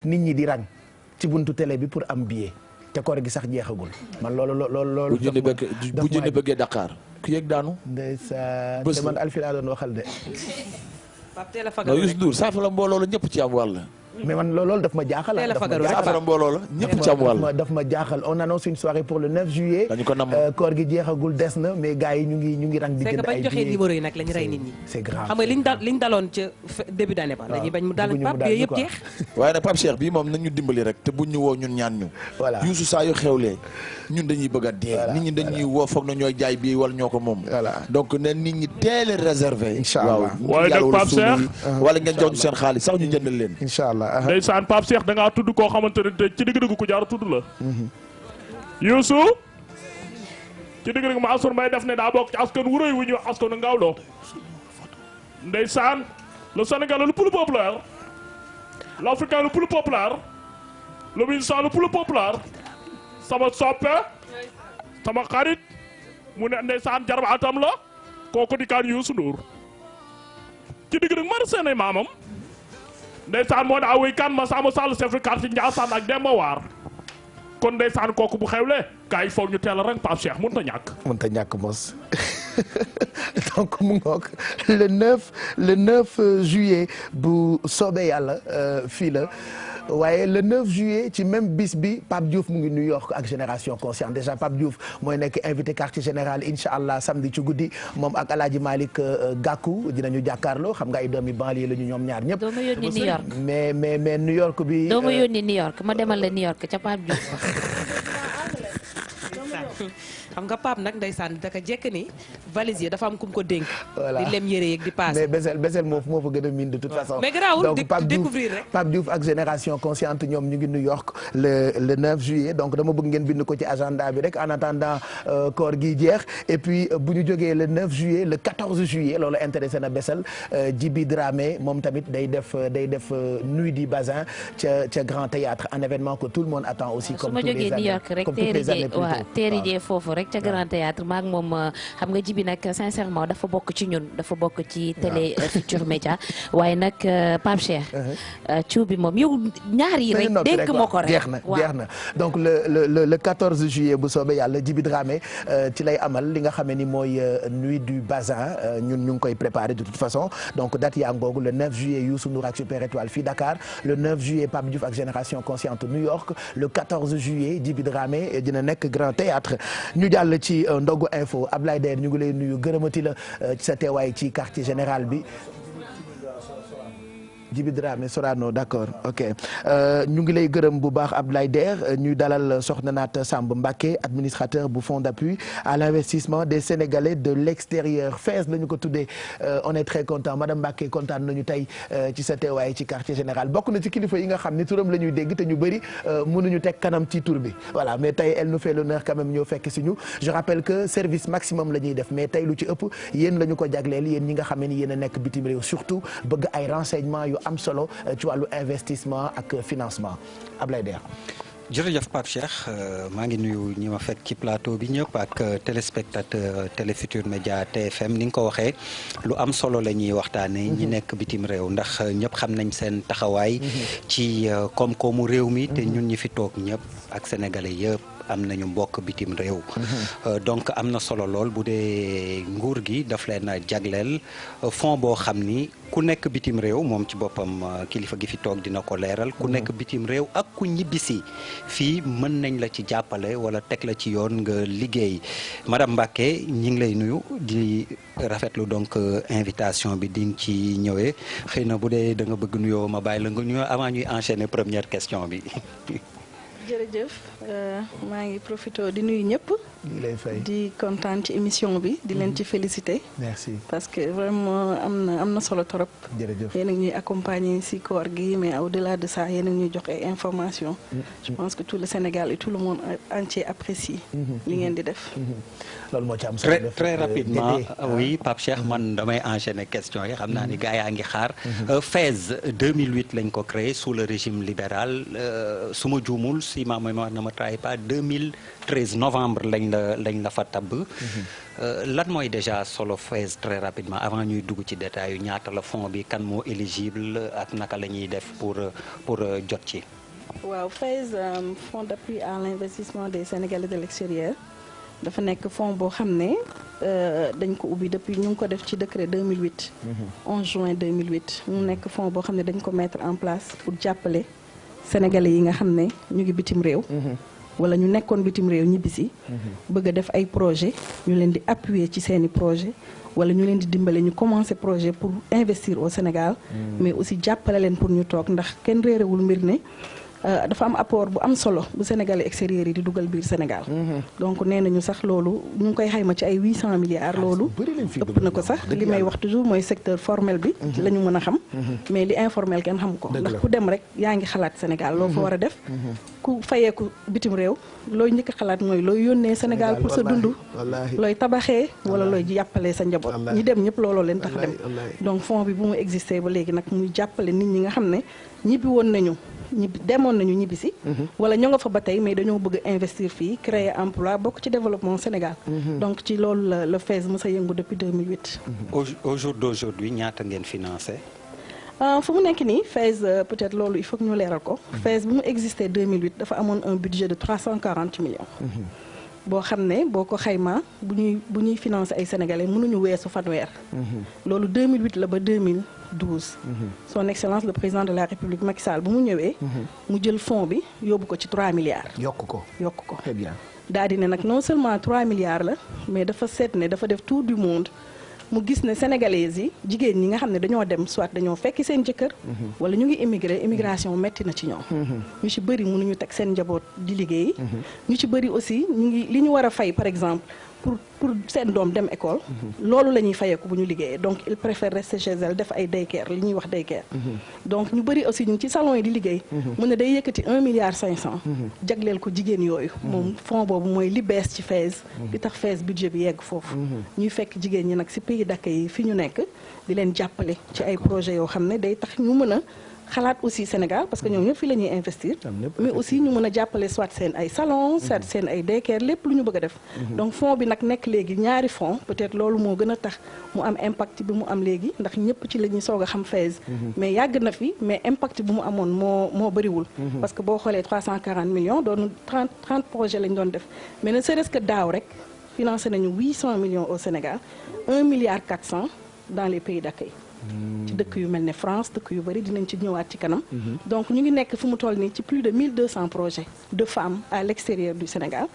nit ñi di rang ci buntu télé bi pour am billet te koor gi sax jeexagul man loolu. bu jënd bëggee Dakar ku yegg daanu. ndeysaan te man Alfie laa doon waxal de. Pape teel a fagaru rek Youssou Ndour saafara mbooloo la ñëpp ci am wàll. mais man loolu daf ma jaaxal. teel a fagaru rek saafara mbooloo la ñëpp ci am wàll. daf ma jaaxal on annonce une soirée pour le 9 juillet. dañu ko nam koor gi jeexagul des na mais gars yi ñu ngi rang di jënd ay billets. c'est que bañ joxee numéro yi nag lañu rey nit ñi. c'est grave xam nga liñ daloon ca début d'année ba. dañuy bañ mu dal Pape bi yëpp jeex. waaye nag Pape Cheikh bii moom nañu dimbali rek te buñ ñu woo ñun ñaan ñu. voilà Youssou saa yu xewlee ñun dañuy bëgg a dee. nit ñi dañuy woo foog na ñooy jaay bii wala ñoo ko moom. voilà donc ne nit ñi teel a réservé. incha allah waaye nag Pape Cheikh wala ngeen jox ñu seen xaalis sax ñu jëndal leen. incha allah ndeysaan Pape Cheikh da ngaa tudd koo xamante ne ci digg-digg ku jaar tudd la. Youssou ci digg-digg Mansour Mbaye def ne daa bokk ci askan wu rëy wu ñuy wax askanu Ngawlo. ndeysaan le Sénégal le plus populaire, l'Africain le plus populaire, le Minsan le plus populaire. sama soppe sama xarit mu ne ndeysaan jarbaatam la kooku di kaan Youssou Ndour ci digg-digg mara seenay maamam. ndeysaan moo daa wéy kan ma sama sall chef de quartier Ndiassane ak Demba Waar kon ndeysaan kooku bu xewle gars yi foog ñu teel a rek Pape Cheikh mënut a ñàkk. mënut a ñàkk mos donc mu ngoog le 9 juillet bu soobee yàlla fii la. waaye le 9 juillet ci même bis bi Pape Diouf mu ngi New York ak Génération Consciente déjà Pape Diouf mooy nekk invité quartier général incha allah samedi ci guddi moom ak El Hadj Malick Gakou dinañu jàkkaarloo xam nga ay doomi banlieue la ñu ñoom ñaar ñëpp. doo ma yónni New York mais New York bi. doo ma yónni New York ma demal la New York ca Pape Diouf. xam nga Pape nag ndeysaan daka jekk ni valise yi dafa am kum ko dénk. voilà di lem yére yeeg di paase. mais Bessel moo fa gën a miin de toute façon. mais garaawul donc découvrir rek. Pape Diouf ak Génération Consciente ñoom ñu ngi New York le 9 juillet donc dama bëgg ngeen bind ko ci agenda bi rek en attendant koor gi jeex et puis bu ñu jógee le 9 juillet le 14 juillet loolu intéressé na Bessel Djibi Dramé moom tamit day def nuit du bazin ca Grand Théâtre un événement que tout le monde attend aussi. comme tous les années comme toutes les années plutôt teeri jee foofu rek ca Grand Théâtre maak moom xam nga Djibi nag sincèrement dafa bokk ci ñun dafa bokk ci télé Futurs Médias waaye nag Pape Cheikh ciw bi moom yow ñaar yi rek dénk moo ko rek jeex na donc le 14 juillet bu soobee yàlla Djibi Dramé ci lay amal li nga xamee ni mooy nuit du bazin ñun ñu ngi koy préparer de toute façon donc date yaa ngoogu le 9 juillet Youssou Ndour ak Super Étoile fii Dakar le 9 juillet Pape Diouf ak Génération Consciente New York le 14 juillet Djibi Dramé dina nekk Grand Théâtre ñu jàll ci ndogu info Ablaye Der ñu ngi lay nuyu gërëmati la ci sa teewaay ci quartier général bi. Djibi Dramé Sorano d'accord ok ñu ngi lay gërëm bu baax Abdoulaye Der ñuy dalal Soxna Naat Samb Mbacké administrateur bu fonds d'appui à l'investissement des Sénégalais de l'extérieur FAISE la ñu ko tuddee on est très content madame Mbacké kontaan nañu tey ci sa teewaay ci quartier général bokk na ci kilifa yi nga xam ni turam la ñuy dégg te ñu bëri mënuñu teg kanam ci tur bi voilà mais tey elle nous fait l'honneur quand même ñoo fekk si ñu je rappelle que service maximum la ñuy def mais tey lu ci ëpp yéen la ñu ko jagleel yéen ñi nga xam ne yéen a nekk bitim réew surtout bëgg ay renseignements yu am solo ci wàllu investissement ak financement Ablaye Der. jërëjëf Pape Cheikh maa ngi nuyu ñi ma fekk ci plateau bi ñëpp ak téléspectateur Télé Futurs Médias TFM ni nga ko waxee lu am solo la ñuy waxtaanee. ñi nekk bitim réew ndax ñëpp xam nañ seen taxawaay. ci koom-koomu réew mi te ñun ñi fi toog ñëpp ak sénégalais yëpp. am nañu mbokk bitim réew donc am na solo lool bu dee nguur gi daf leen a jagleel fonds boo xam ni ku nekk bitim réew moom ci boppam kilifa gi fi toog dina ko leeral ku nekk bitim réew ak ku ñibbisi fii mën nañ la ci jàppale wala teg la ci yoon nga liggéey madame Mbacké ñi ngi lay nuyu di rafetlu donc invitation bi di ci ñëwee xëy na bu dee da nga bëgg nuyoo ma bàyyi la nga nuyoo avant ñuy enchaîner première question bi jërëjëf maa ngi profité di nuyu ñëpp. di kontaan ci émission bi di leen ci féliciter. merci parce que vraiment am na solo trop. jërëjëf yéen a ngi ñuy accompagner ci koor gi mais au-delà de ça yéen a ngi ñuy jox ay informations. je pense que tout le Sénégal et tout le monde entier apprécie. li ngeen di def. loolu moo ci am solo très rapidement oui Pape Cheikh man damay enchaîner question yi xam naa ni gars yaa ngi xaar. FAISE 2008 lañ ko créé sous le régime libéral su ma juumul si ma mémoire ne me trahit pas 2013 novembre lañ lañ la fa tabb. Lan mooy déjà solo FAISE très rapidement avant ñuy dugg ci détail yu ñaata la fond bi kan moo éligible ak naka la ñuy def pour jot ci. waaw FAISE fonds d'appui à l'investissement des Sénégalais de l'extérieur dafa nekk fonds boo xam ne dañ ko ubbi depuis ñu ngi ko def ci décret 2008. 11 juin 2008 mu nekk fonds boo xam ne dañ ko mettre en place pour jàppale Sénégalais yi nga xam ne ñu ngi bitim réew. wala ñu nekkoon bitim réew ñibbisi. bëgg a def ay projet ñu leen di appuyer ci seeni projet wala ñu leen di dimbale ñu commencer projet pour investir au Sénégal. mais aussi jàppale leen pour ñu toog ndax kenn réerewul mbir ne. dafa am apport bu am solo bu Sénégalais extérieurs yi di dugal biir Sénégal. donc nee nañu sax loolu ñu ngi koy xayma ci ay 800 milliards loolu. ëpp na ko sax li may wax toujours mooy secteur formel bi. la ñu mën a xam. mais li informel kenn xam ko. ndax ku dem rek yaa ngi xalaat Sénégal loo fa war a def. ku fayeeku bitim réew looy njëkk xalaat mooy looy yónnee Sénégal pour sa dund. looy tabaxee wala looy jàppalee sa njaboot. ñi dem ñëpp looloo leen tax dem. donc fonds bi bu mu existé ba léegi nag muy jàppale nit ñi nga xam ne ñibbi woon nañu. demoon nañu ñibbisi wala ñoo nga fa ba tey mais dañoo bëgg investir fii créer emploi bokk ci développement Sénégal. donc ci loolu la FAISE mës a yëngu depuis 2008. au jour d'aujourd'hui ñaata ngeen financé. fu mu nekk nii FAISE peut-être loolu il faut que ñu leeral ko. FAISE bu mu existé 2008 dafa amoon un budget de 340 millions. boo xam ne boo ko xaymaa bu ñuy financer ay sénégalais mënuñu weesu fanweer. loolu 2008 la ba 2012. son excellence le président de la république Macky Sall bu mu ñëwee. mu jël fonds bi yóbbu ko ci 3 milliards. yokk ko très bien. daal di ne nag non seulement 3 milliards la mais dafa seet ne dafa def tour du monde. mu gis ne sénégalaises yi jigéen ñi nga xam ne dañoo dem soit dañoo fekki seen jëkkër. wala ñu ngi immigration metti na ci ñoom. ñu ci bëri mënuñu teg seen njaboot di liggéey. ñu ci bëri aussi ñu ngi li ñu war a fay par exemple pour seen doom dem école. loolu la ñuy fayeeku bu ñu liggéeyee donc il préfère rester chez elle def ay daycare li ñuy wax daycare. donc ñu bëri aussi ñu ngi ci salon yi di liggéey. mu ne day yëkkati 1,5 milliard. jagleel ko jigéen yooyu. moom fonds boobu mooy li bees ci FAISE. li tax FAISE budget bi yegg foofu. ñuy fekk jigéen ñi nag ci pays d'accueil yi fi ñu nekk di leen jàppale ci ay projets yoo xam ne day tax ñu mën a xalaat aussi Sénégal parce que ñoom ñëpp fi la ñuy investir. mais aussi ñu mën a jàppale soit seen ay salon soit seen ay daycare lépp lu ñu bëgg a def. donc fonds bi nag nekk léegi ñaari fonds peut-être loolu moo gën a tax mu am impact bi mu am léegi ndax ñëpp ci la ñuy soog a xam FAISE. mais yàgg na fi mais impact bi mu amoon moo bëriwul. parce que boo xoolee 340 millions doon 30 projets lañ doon def mais ne serait-ce que daaw rek financé nañu 800 millions au Sénégal 1,4 milliard dans les pays d'accueil. ci dëkk yu mel ne France dëkk yu bëri dinañ ci ñëwaat ci kanam. donc ñu ngi nekk fu mu toll nii ci plus de 1200 projets de femmes à l'extérieur du Sénégal.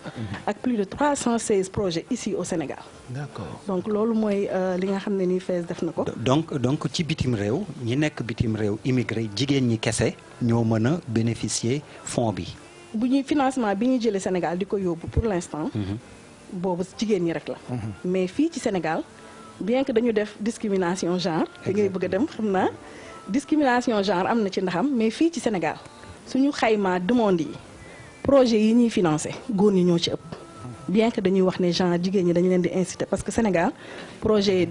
ak plus de 316 projets ici au Sénégal. d'accord donc loolu mooy li nga xam ne nii FAISE def na ko. donc ci bitim réew ñi nekk bitim réew immigré jigéen ñi kese ñoo mën a bénéficier fonds bi. bu ñuy financement bi ñuy jëlee Sénégal di ko yóbbu pour l'instant. boobu jigéen ñi rek la. mais fii ci Sénégal. bien que dañu def discrimination genre fi ngay bëgg a dem xam naa discrimination genre am na ci ndaxam mais fii ci Sénégal suñu xaymaa demande yi projet yi ñuy financé góor ñi ñoo ci ëpp bien que dañuy wax ne genre jigéen ñi dañu leen di inciter parce que Sénégal projet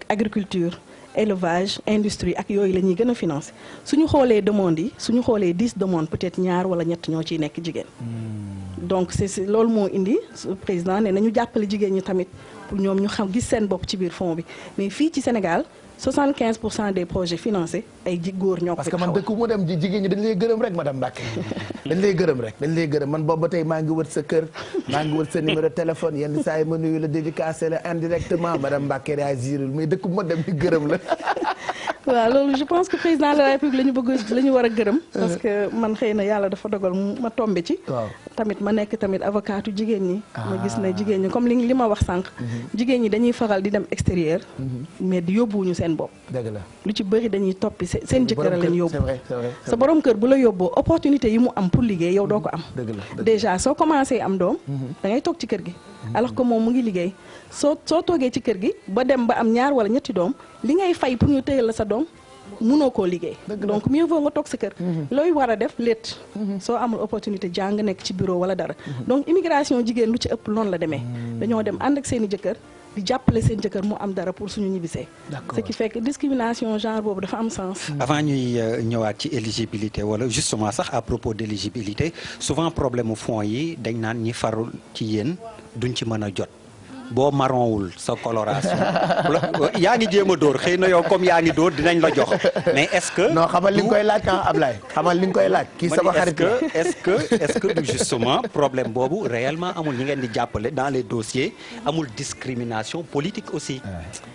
agriculture élevage industrie ak yooyu la ñuy gën a financer suñu xoolee demandes yi suñu xoolee 10 demandes peut-être ñaar wala ñett ñoo ciy nekk jigéen. donc c'est loolu moo indi président ne nañu jàppale jigéen ñi tamit pour ñoom ñu xam gis seen bopp ci biir fonds bi mais fii ci Sénégal 75% des projets financés ay góor ñoo ko. parce que man dëkk mu dem jigéen ñi dañ lay gërëm rek madame Mbacke dañ lay gërëm man boobu ba tey maa ngi wër sa kër maa ngi wër sa numéro téléphone yenn saa yi ma nuyu la dédicacé la indirectement madame Mbacke réagirul mais dëkk mu dem ñu gërëm la. waaw loolu je pense que président de la République la ñu war a gërëm. parce que man xëy na yàlla dafa dogal ma tombé ci. tamit ma nekk tamit avocatu jigéen ñi. ma gis ne jigéen ñi comme li ma wax sànq. jigéen ñi dañuy faral di dem extérieur. mais di yóbbuwuñu seen bopp. dëgg la lu ci bëri dañuy toppi seen jëkkër lañ yóbbu. sa borom kër bu la yóbboo opportunité yi mu am pour liggéey yow doo ko am. déjà soo commencé am doom. da ngay toog ci kër gi. alors que moom mu ngi liggéey soo toogee ci kër gi ba dem ba am ñaar wala ñetti doom li ngay fay pour ñu téyal la sa doom mënoo koo liggéey. donc mieux vaut nga toog sa kër. looy war a def létt. soo amul opportunité jàng nekk ci bureau wala dara. donc immigration jigéen lu ci ëpp noonu la demee. dañoo dem ànd ak seen i jëkkër di jàppale seen jëkkër mu am dara pour suñu ñibbisee. D'accord. ce qui fait que discrimination genre boobu dafa am sens. avant ñuy ñëwaat ci éligibilité wala justement sax à propos d'éligibilité souvent problème mu fonds yi dañ naan ñi farul ci yéen duñ ci mën a jot. boo marronwul sa coloration yaa ngi jéem a dóor xëy na yow comme yaa ngi dóor dinañ la jox mais est-ce que. non xamal li nga koy laaj ah Ablaye xamal li nga koy laaj. kii sama xarit la est-ce que du justement problème boobu réellement amul ñi ngeen di jàppale dans les dossiers amul discrimination politique aussi.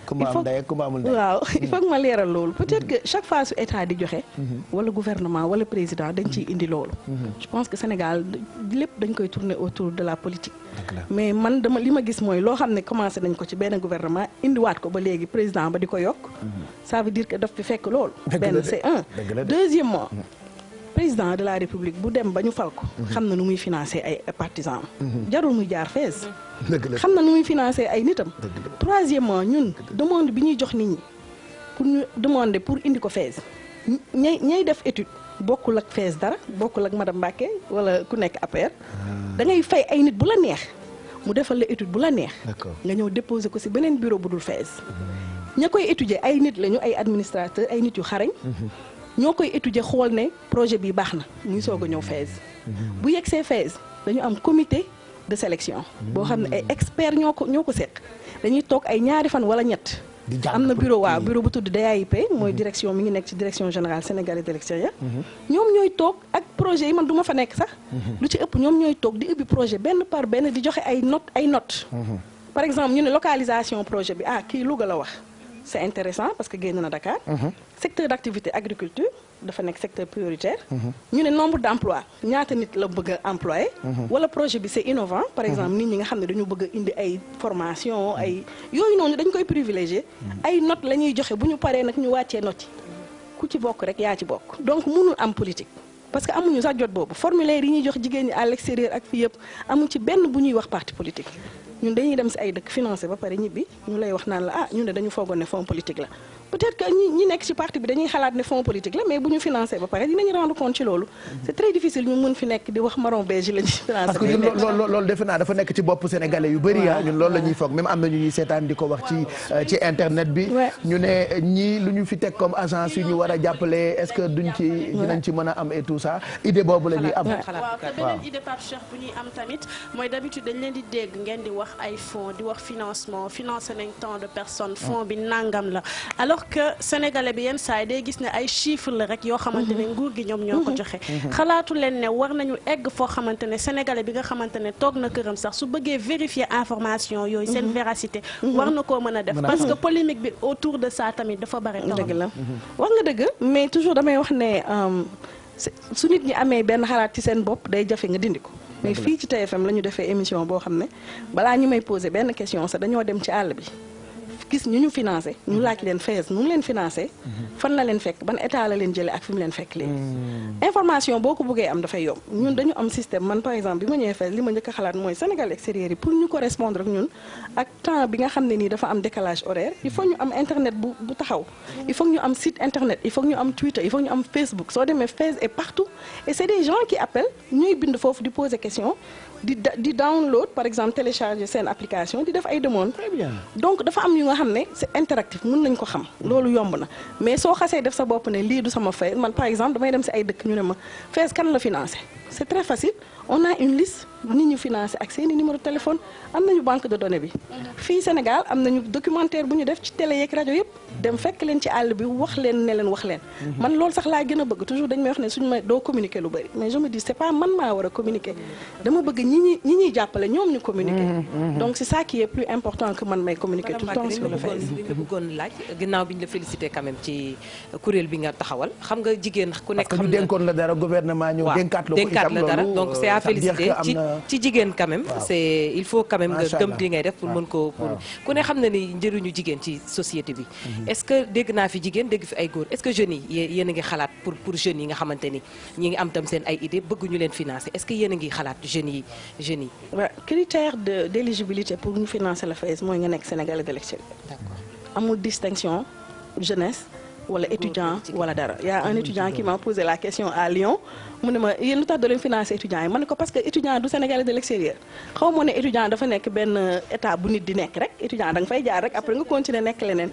kumba am ndey kumba amul ndey. waaw il faut que ma leeral loolu peut-être que chaque fois su état di joxe. wala gouvernement wala président dañ ciy indi loolu. je pense que Sénégal lépp dañ koy tourner autour de la politique. mais man li ma gis mooy loo xam ne commencé nañ ko ci benn gouvernement indiwaat ko ba léegi président ba di ko yokk. ça veut dire que daf fi fekk loolu. benn c'est un. deuxièmement président de la république bu dem ba ñu fal ko. xam na nu muy financer ay partisans am. jarul muy jaar fees. xam na nu muy financer ay nitam. troisièmement ñun demande bi ñuy jox nit ñi pour ñu demander pour indi ko fees ñay def étude bokkul ak fees dara bokkul ak madame Mbacké wala ku nekk APR. da ngay fay ay nit bu la neex mu defal la étude bu la neex. nga ñëw déposer ko ci beneen bureau bu dul fees. ña koy étudier ay nit lañu ay administrateurs ay nit yu xarañ. ñoo koy étudier xool ne projet bi baax na muy soog a ñëw fees. bu yegsee fees dañu am comité de sélection. boo xam ne ay experts ñoo ko seq dañuy toog ay ñaari fan wala ñett. am na bureau bureau bu tudd DAIP mooy direction mi ngi nekk ci direction générale sénégalaise de l'extérieur. ñoom ñooy toog ak projet yi man du ma fa nekk sax. lu ci ëpp ñoom ñooy toog di ubbi projet benn par benn di joxe ay notes. par exemple ñu ne localisation projet bi kii Louga la wax. c'est intéressant parce que génn na Dakar. secteur d'activité agriculture dafa nekk secteur prioritaire. ñu ne nombre d'emplois ñaata nit la bëgg a employer. wala projet bi c'est innovant par exemple nit ñi nga xam ne dañu bëgg a indi ay formation ay yooyu noonu dañ koy privilégier. ay notes la ñuy joxe bu ñu paree nag ñu wàccee notes yi ku ci bokk rek yaa ci bokk donc mënul am politique. parce que amuñu sax jot boobu formulaire yi ñuy jox jigéen ñi à l'extérieur ak fii yëpp amu ci benn bu ñuy wax parti politique. ñun dañuy dem ci ay dëkk financé ba pare ñibbi ñu lay wax naan la ñun de dañu foogoon ne fonds politique la peut-être que ñi nekk ci parti bi dañuy xalaat ne fonds politique la mais bu ñu financé ba pare dinañu rendre compte ci loolu c'est très difficile ñu mën fi nekk di wax marron beige la ñuy financé. parce que ñun loolu defe naa dafa nekk ci bopp sénégalais yu bëri ñun loolu la ñuy foog même am na ñu ñuy seetaan di ko wax ci internet bi. ñu ne ñii lu ñu fi teg comme agence yu ñu war a jàppale est-ce que dinañ ci mën a am et tout ça idée boobu la ñuy am. waaw te beneen idée Pape Cheikh bu ñuy am tamit mooy d'habitude dañ leen di dégg ngeen di wax ay fonds di wax financement financé nañ tant de personnes fonds bi nangam la alors que sénégalais bi yenn saa yi day gis ne ay chiffres la rek yoo xamante ne nguur gi ñoom ñoo ko joxe. xalaatu leen ne war nañu egg foo xamante ne sénégalais bi nga xamante ne toog na këram sax su bëggee vérifier information yooyu seen véracité war na koo mën a def parce que polémique bi autour de ça tamit dafa bari. dëgg la wax nga dëgg mais toujours damay wax ne su nit ñi amee benn xalaat ci seen bopp day jafe nga dindi ko. mais fii ci TFM la ñu defee émission boo xam ne balaa ñu may poser benn question sax dañoo dem ci àll bi gis ñu financé ñu laaj leen fees nu mu leen financé fan la leen fekk ban état la leen jëlee ak fi mu leen fekk léegi information boo ko bëggee am dafay yomb ñun dañu am système man par exemple bi ma ñëwee fees li ma njëkk a xalaat mooy Sénégal extérieur yi pour ñu correspondre ak ñun ak temps bi nga xam ne nii dafa am décalage horaire il faut ñu am internet bu taxaw il faut ñu am site internet il faut ñu am Twitter il faut ñu am Facebook soo demee Face est partout et c'est des gens qui appellent ñuy bind foofu di poser question di download par exemple télécharger seen application di def ay demandes. Très bien. Donc dafa am yu nga xam ne c'est interactif mën nañ ko xam loolu yomb na mais soo xasee def sa bopp ne lii du sama fay man par exemple damay dem ci ay dëkk ñu ne ma fees kan la financé c'est très facile on a une liste nit ñu financé ak seeni numéro de téléphone am nañu banque de données bi fii Sénégal am nañu documentaire bu ñu def ci télé yeeg rajo yëpp dem fekk leen ci àll bi wax leen ne leen wax leen man loolu sax laa gën a bëgg toujours dañ may wax ne suñu ma doo communiquer lu bari mais je me dis c'est pas man maa war a communiquer dama bëgg ñi ñuy jàppale ñoom ñu communiquer donc c'est ça qui est plus important que man may communiquer tout le temps sur le Facebook. li nga bëggoon laaj ginnaaw bi ñu la féliciter quand même ci kuréel bi nga taxawal xam nga jigéen ku nekk xam na dénkoon la dara gouvernement ñëw dénkaat la dara donc c'est à féliciter ci jigéen quand même c'est il faut quand même nga gëm di ngay def pour mën ko pour ku ne xam na ni njëriñu jigéen ci société bi est-ce que dégg naa fi jigéen dégg fi ay góor est-ce que jeunes yi yéen a ngi xalaat pour jeunes yi nga xamante ni ñi ngi am tam seen ay idées bëgg ñu leen financer est-ce que yéen a ngi xalaat jeunes yi waaw critère d'éligibilité pour ñu financer la FAES mooy nga nekk sénégalais de l'extérieur. D'accord. Amul distinction jeunesse wala étudiant wala dara. Il y a un étudiant qui m'a posé la question à Lyon mu ne ma yéen lu tax doo leen financer étudiants yi ma ne ko parce que étudiant du Sénégalais de l'extérieur xaw ma ne étudiant dafa nekk benn état bu nit di nekk rek étudiant da nga fay jaar rek après nga continuer nekk leneen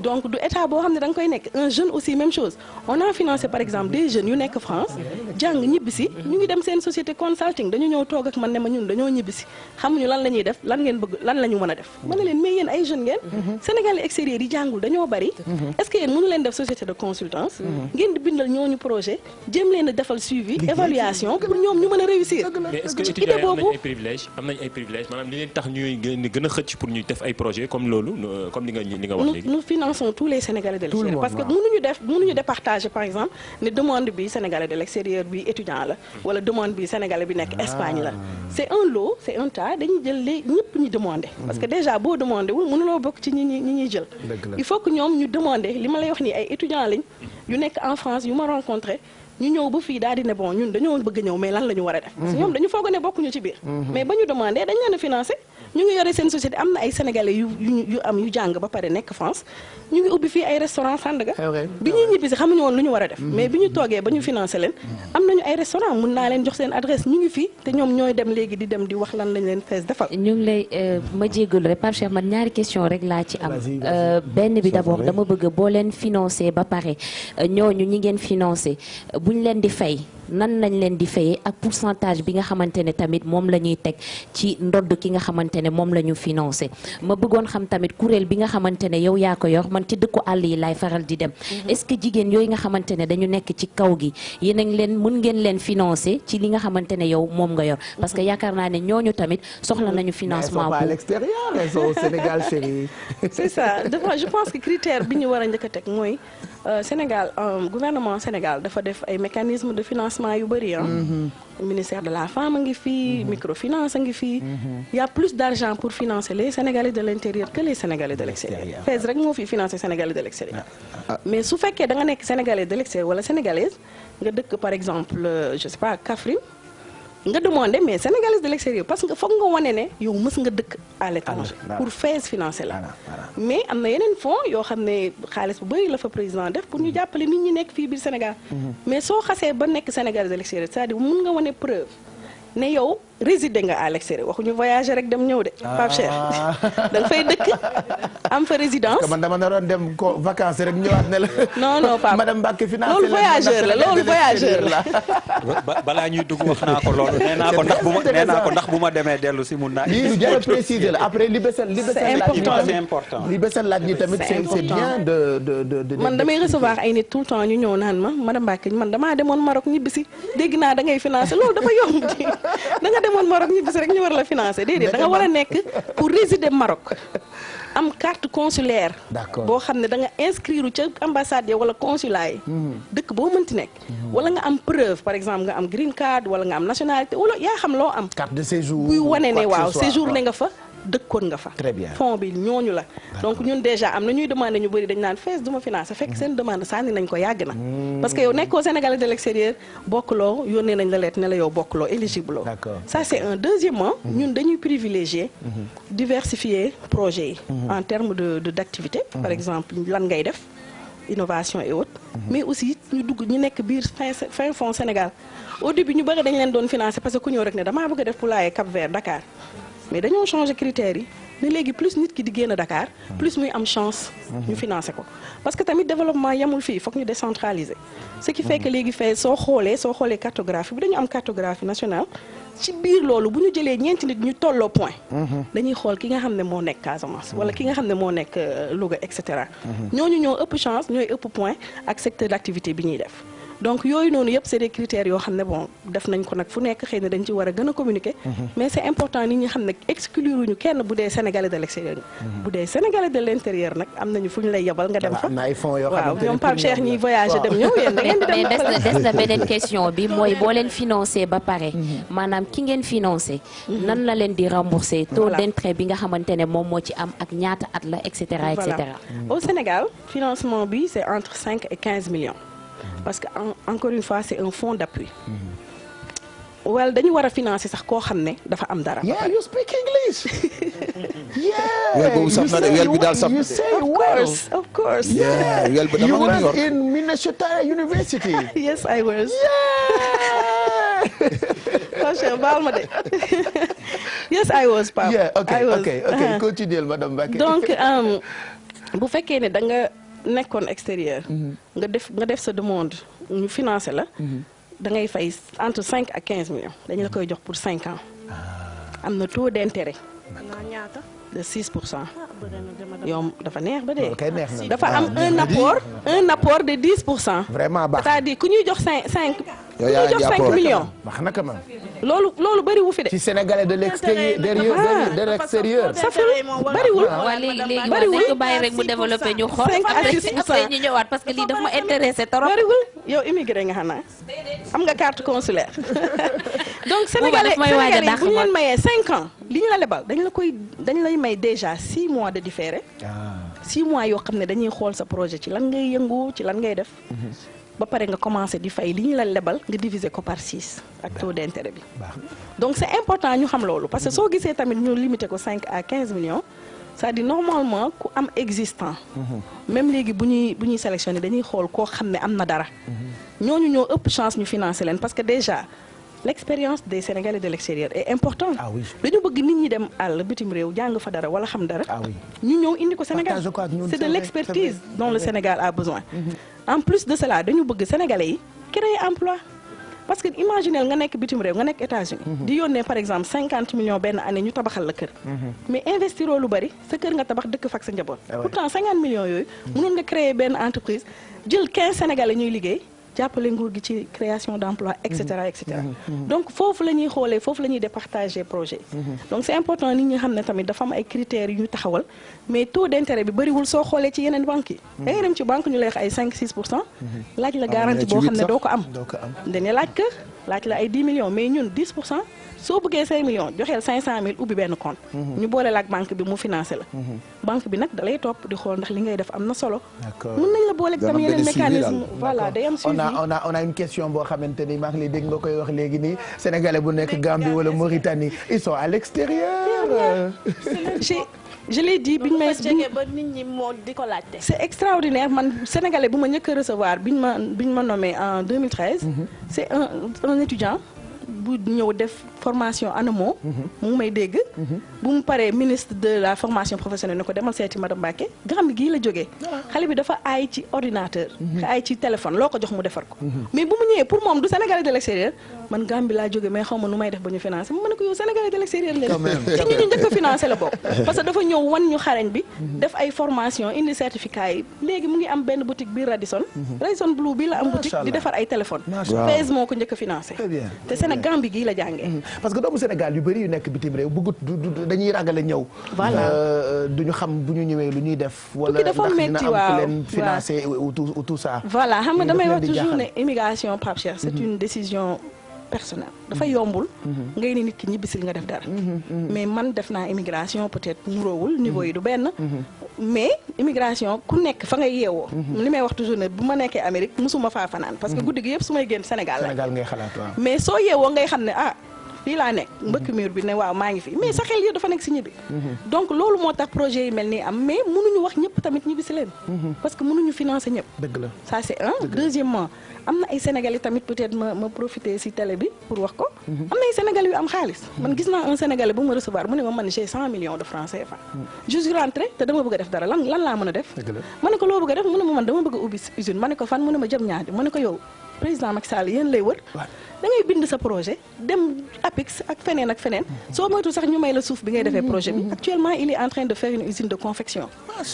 donc du état boo xam ne da nga koy nekk un jeune aussi même chose on a financé par exemple des jeunes yu nekk France jàng ñibbisi ñu ngi dem seen société consulting dañu ñëw toog ak man ne ma ñun dañoo ñibbisi xamuñu lan la ñuy def lan ngeen bëgg lan la ñu mën a def ma ne leen mais yéen ay jeunes ngeen Sénégalais extérieur yi jàngul dañoo bari est-ce que yéen mënu leen def société de consultance ngeen di bindal ñooñu projet jéem leen a defal suivi évaluation pour ñoom ñu mën a réussir mais est-ce que étudiants yi am nañ ay privilèges maanaam li leen tax ñuy gën a xëcc pour ñuy def ay projets comme loolu comme li nga wax léegi. Nous finançons tous les Sénégalais de l'extérieur parce que mënuñu départager par exemple ne demande bi Sénégalais de l'extérieur bi étudiant la wala demande bi Sénégalais bi nekk Espagne la c'est un lot c'est un tas dañuy jël les ñëpp ñu demander parce que déjà boo demandé wul mënuloo bokk ci ñi ñuy jël il faut que ñoom ñu demander li ma lay wax nii ay étudiants lañ yu nekk en France yu ma rencontré ñu ñëw ba fii daal di ne bon ñun dañoo bëgg ñëw mais lan la ñu war a def parce que ñoom dañu foog ne bokkuñu ci biir mais ba ñu demandé dañ leen a financé ñu ngi yore seen société am na ay sénégalais yu jàng ba pare nekk France ñu ngi ubbi fii ay restaurant Sandaga bi ñuy ñibbi si xamuñu woon lu ñu war a def mais bi ñu toogee ba ñu financé leen am nañu ay restaurant mun naa leen jox seen adresse ñu ngi fii te ñoom ñooy dem léegi di dem di wax lan lañ leen fees defal ñu ngi lay ma jéggalu rek Pape Cheikh man ñaari question rek laa ci am benn bi d'abord dama bëgg boo leen financé ba pare ñooñu ñi ngeen financé buñ leen di fay nan lañ leen di fayee ak pourcentage bi nga xamante ne tamit moom la ñuy teg ci ndodd ki nga xamante ne moom la ñu financé ma bëggoon xam tamit kuréel bi nga xamante ne yow yaa ko yor man ci dëkku àll yi laay faral di dem est-ce que jigéen yooyu nga xamante ne dañu nekk ci kaw gi yéen a ngi leen mën ngeen leen financé ci li nga xamante ne yow moom nga yor parce que yaakaar naa ne ñooñu tamit soxla nañu financement à l'extérieur ils sont au Sénégal chérie c'est ça je pense que critère bi ñu war a njëkk a teg mooy Sénégal gouvernement Sénégal dafa def ay mécanismes de financement yu bëri ministère de la femme a ngi fii microfinance a ngi fii il y a plus d'argent pour financer les Sénégalais de l'intérieur que les Sénégalais de l'extérieur FAISE rek moo fi financer Sénégalais de l'extérieur mais su fekkee da nga nekk Sénégalais de l'extérieur wala sénégalaise nga dëkk par exemple je sais pas Kaffrine nga demandé mais Sénégalais de l'extérieur parce que foog nga wane ne yow mës nga dëkk à l'étranger pour FAISE financer la mais am na yeneen fonds yoo xam ne xaalis bu bëri la fa président def pour ñu jàppale nit ñi nekk fii biir Sénégal mais soo xasee ba nekk Sénégalais de l'extérieur c'est-à-dire mun nga wane preuve ne yow résider nga à l'extérieur waxuñu voyager rek dem ñëw de Pape Cheikh da nga fay dëkk am fa résidence man dama naroon dem vacances rek ñëwaat ne la non Pape madame Mbacke financé loolu voyageur la balaa ñuy dugg wax naa ko loolu nee naa ko ndax bu ma demee dellu si mun naa lii lu jar a préciser la après li besel laaj ñi tamit c'est bien de man damay recevoir ay nit tout le temps ñu ñëw naan ma madame Mbacke man damaa demoon Maroc ñibbisi dégg naa da ngay financer loolu dafa yomb da nga demoon Maroc ñu gis rek ñu war la financer déedéet da nga war a nekk pour résider Maroc am carte consulaire boo xam ne da nga inscrire ca ambassade ya wala consulat yi dëkk boo mënti nekk wala nga am preuve par exemple nga am green card wala nga am nationalité wala yaa xam loo am carte de séjour buy wane ne waaw séjour ne nga fa dëkkoon nga fa très bien fond bi ñooñu la donc ñun déjà am na ñuy demandé ñu bëri dañ naan FAISE du ma financer fekk seen demande sànni nañ ko yàgg na parce que yow nekkoo Sénégalais de l'extérieur bokkuloo yónnee nañ la lettre ne la yow bokkuloo éligible ça c'est un deuxièmement ñun dañuy privilégier diversifier projet yi en termes d'activité par exemple lan ngay def innovation et autres mais aussi ñu dugg ñu nekk biir fin fond Sénégal au début ñu bëri dañ leen doon financer parce que ku ñëw rek ne damaa bëgg a def poulailler Cap-Vert Dakar mais dañoo changer critères yi ne léegi plus nit ki di génn Dakar plus muy am chance ñu financer ko parce que tamit développement yamul fii foog ñu décentraliser ce qui fait que léegi fay soo xoolee cartographie bi dañu am cartographie nationale ci biir loolu bu ñu jëlee ñeenti nit ñu tolloo point dañuy xool ki nga xam ne moo nekk Casamance wala ki nga xam ne moo nekk Louga et cetera ñooñu ñoo ëpp chance ñooy ëpp point ak secteur d'activité bi ñuy def donc yooyu noonu yëpp c'est des critères yoo xam ne bon def nañ ko nag fu nekk xëy na dañ ci war a gën a communiquer mais c'est important nit ñi xam ne exclure ñu kenn bu dee Sénégalais de l'extérieur bu dee Sénégalais de l'intérieur nag am nañu fu ñu lay yebal nga dem fa waaw ñoom Pape Cheikh ñiy voyager dem ñëw yéen da ngeen di dem mais des na beneen question bi mooy boo leen financé ba pare maanaam ki ngeen financé nan la leen di rembourser taux d'intérêt bi nga xamante ne moom moo ci am ak ñaata at la et cetera et cetera au Sénégal financement bi c'est entre 5 et 15 millions parce que encore une fois c'est un fonds d'appui well dañu war a financer sax koo xam ne dafa am dara. yeah you speak English. yeah wel boobu saf na de wel bi daal saf na de. you say well of course. yeah wel bi dama you nga New was York. in Minnesota University. yes I was. yeah Pape Cheikh baal ma de. Yes, I was Pape. Yeah, I was. ok continuez madame Mbacké. Donc bu fekkee ne da nga nekkoon extérieur. nga def sa demande ñu financé la. da ngay fay entre 5 ak 15 millions dañu la koy jox pour 5 ans. am na taux d'intérêt. ñaata. de 6%. yow dafa neex ba dee. kay neex na dafa am un apport de 10%. vraiment baax c'est-à-dire ku ñuy jox 5 yow yaa ngi 5 millions. baax na quand même. loolu bëriwu fi de. ci sénégalais de l'extérieur. ça fait bëriwul. waaw léegi dañ ko bàyyi rek mu développé ñu xool. 5 à 6%. après ñu ñëwaat parce que lii dafa ma intéressé trop. bëriwul yow immigré nga xam naa am nga carte consulaire. donc sénégalais bu ñu leen mayee 5 ans li ñu la lebal dañ lay may déjà 6 mois de différé. 6 mois yoo xam ne dañuy xool sa projet ci lan ngay yëngu ci lan ngay def. ba pare nga commencé di fay li ñu la lebal nga diviser ko par 6 ak taux d'intérêt bi. donc c'est important ñu xam loolu parce que soo gisee tamit ñu limité ko 5 à 15 millions c'est-à-dire normalement ku am existant. même léegi bu ñuy sélectionné dañuy xool koo xam ne am na dara. ñooñu ñoo ëpp chance ñu financer leen parce que déjà l'expérience des Sénégalais de l'extérieur est important. dañu bëgg nit ñi dem àll bitim réew jàng fa dara wala xam dara. ñu ñëw indi ko Sénégal c'est de l'expertise dont le Sénégal a besoin. en plus de cela dañu bëgg Sénégalais yi créer emploi parce que imaginez nga nekk bitim réew nga nekk États-Unis di yónnee par exemple 50 millions benn année ñu tabaxal la kër. mais investiroo lu bari sa kër nga tabax dëkk fak sa njaboot. pourtant 50 millions yooyu mënoon nga créer benn entreprise jël 15 Sénégalais ñuy liggéey. jàppale nguur gi ci création d'emploi et cetera et cetera. donc foofu la ñuy xoolee foofu la ñuy départager projet. donc c'est important nit ñi xam ne tamit dafa am ay critères yu ñu taxawal mais taux d'intérêt bi bëriwul soo xoolee ci yeneen banques yi. da ngay dem ci banque ñu lay wax ay 5-6%. laaj la garantie boo xam ne doo ko am. dañuy laaj kër laaj la ay 10 millions mais ñun 10%. soo bëggee 5 millions joxeel 500 000 ubbi benn compte. ñu boole la ak banque bi mu financé la. banque bi nag da lay topp di xool ndax li ngay def am na solo. mën nañ la boole tam yeneen mécanisme voilà day am suivi. on a une question boo xamante ni maa ngi lay dégg nga koy wax léegi nii sénégalais bu nekk Gambie wala Mauritanie ils sont à l'extérieur. je l'ai dit biñ may ba nit ñi moo di ko laajte. c'est extraordinaire man sénégalais bu ma njëkk a recevoir biñ ma nommé en 2013. c'est un étudiant. bu ñëw def formation ANAMO. mu ngi may dégg. bu mu paree ministre de la formation professionnelle ne ko demal seeti madame Mbacké Gambie gii la jógee. xale bi dafa aay ci ordinateur. aay ci téléphone loo ko jox mu defar ko. mais bu mu ñëwee pour moom du Sénégalais de l'extérieur man Gambie laa jógee mais xaw ma nu may def ba ñu financé ma ne ko yow Sénégalais de l'extérieur nga ci ñu njëkk a financé la bokk. parce que dafa ñëw wan ñu xarañ bi. def ay formation indi certificat yi léegi mu ngi am benn boutique biir Radisson. Radisson Blue bii la am boutique di defar ay téléphone. Fez moo ko njëkk a financé. te Sénégal Gambie gii la jàngee. parce que doomu Sénégal yu bëri yu nekk bitim réew bëggut dañuy ragale ñëw. voilà duñu xam bu ñu ñëwee lu ñuy def. tukki dafa metti waaw wala ndax dina am ku leen financer ou tout ça. voilà xam nga damay wax toujours ne immigration Pape Cheikh c'est une décision personnelle. dafa yombul. ngay ni nit ki ñibbisil nga def dara. mais man def naa immigration peut-être nuroowul niveau yi du benn. mais immigration ku nekk fa ngay yeewoo. li may wax toujours ne bu ma nekkee Amérique musuma faa fanaan. parce que guddi gi yëpp su may génn Sénégal ngay xalaat waaw. mais soo yeewoo ngay xam ne fii laa nekk mbëkk mur bi ne waaw maa ngi fi mais sa xel yi dafa nekk si ñibbi. donc loolu moo tax projet yi mel nii am mais mënuñu wax ñëpp tamit ñibbi si leen. parce que mënuñu financer ñëpp. dëgg la ça c'est un. deuxièmement am na ay Sénégalais tamit peut-être ma profiter si télé bi pour wax ko. am na ay Sénégalais yu am xaalis. man gis naa un Sénégalais bu ma recevoir mu ne ma man j'ai 100 millions de francs CFA. je suis rentré te dama bëgg a def dara lan laa mën a def. ma ne ko loo bëgg a def mu ne ma man dama bëgg a ubbi usine ma ne ko fan mu ne ma jëm ñaari ma ne ko yow président Macky Sall yéen lay wër. da ngay bind sa projet dem APIX ak feneen ak feneen. soo moytu sax ñu may la suuf bi ngay defee projet bi. actuellement il est en train de faire une usine de confection.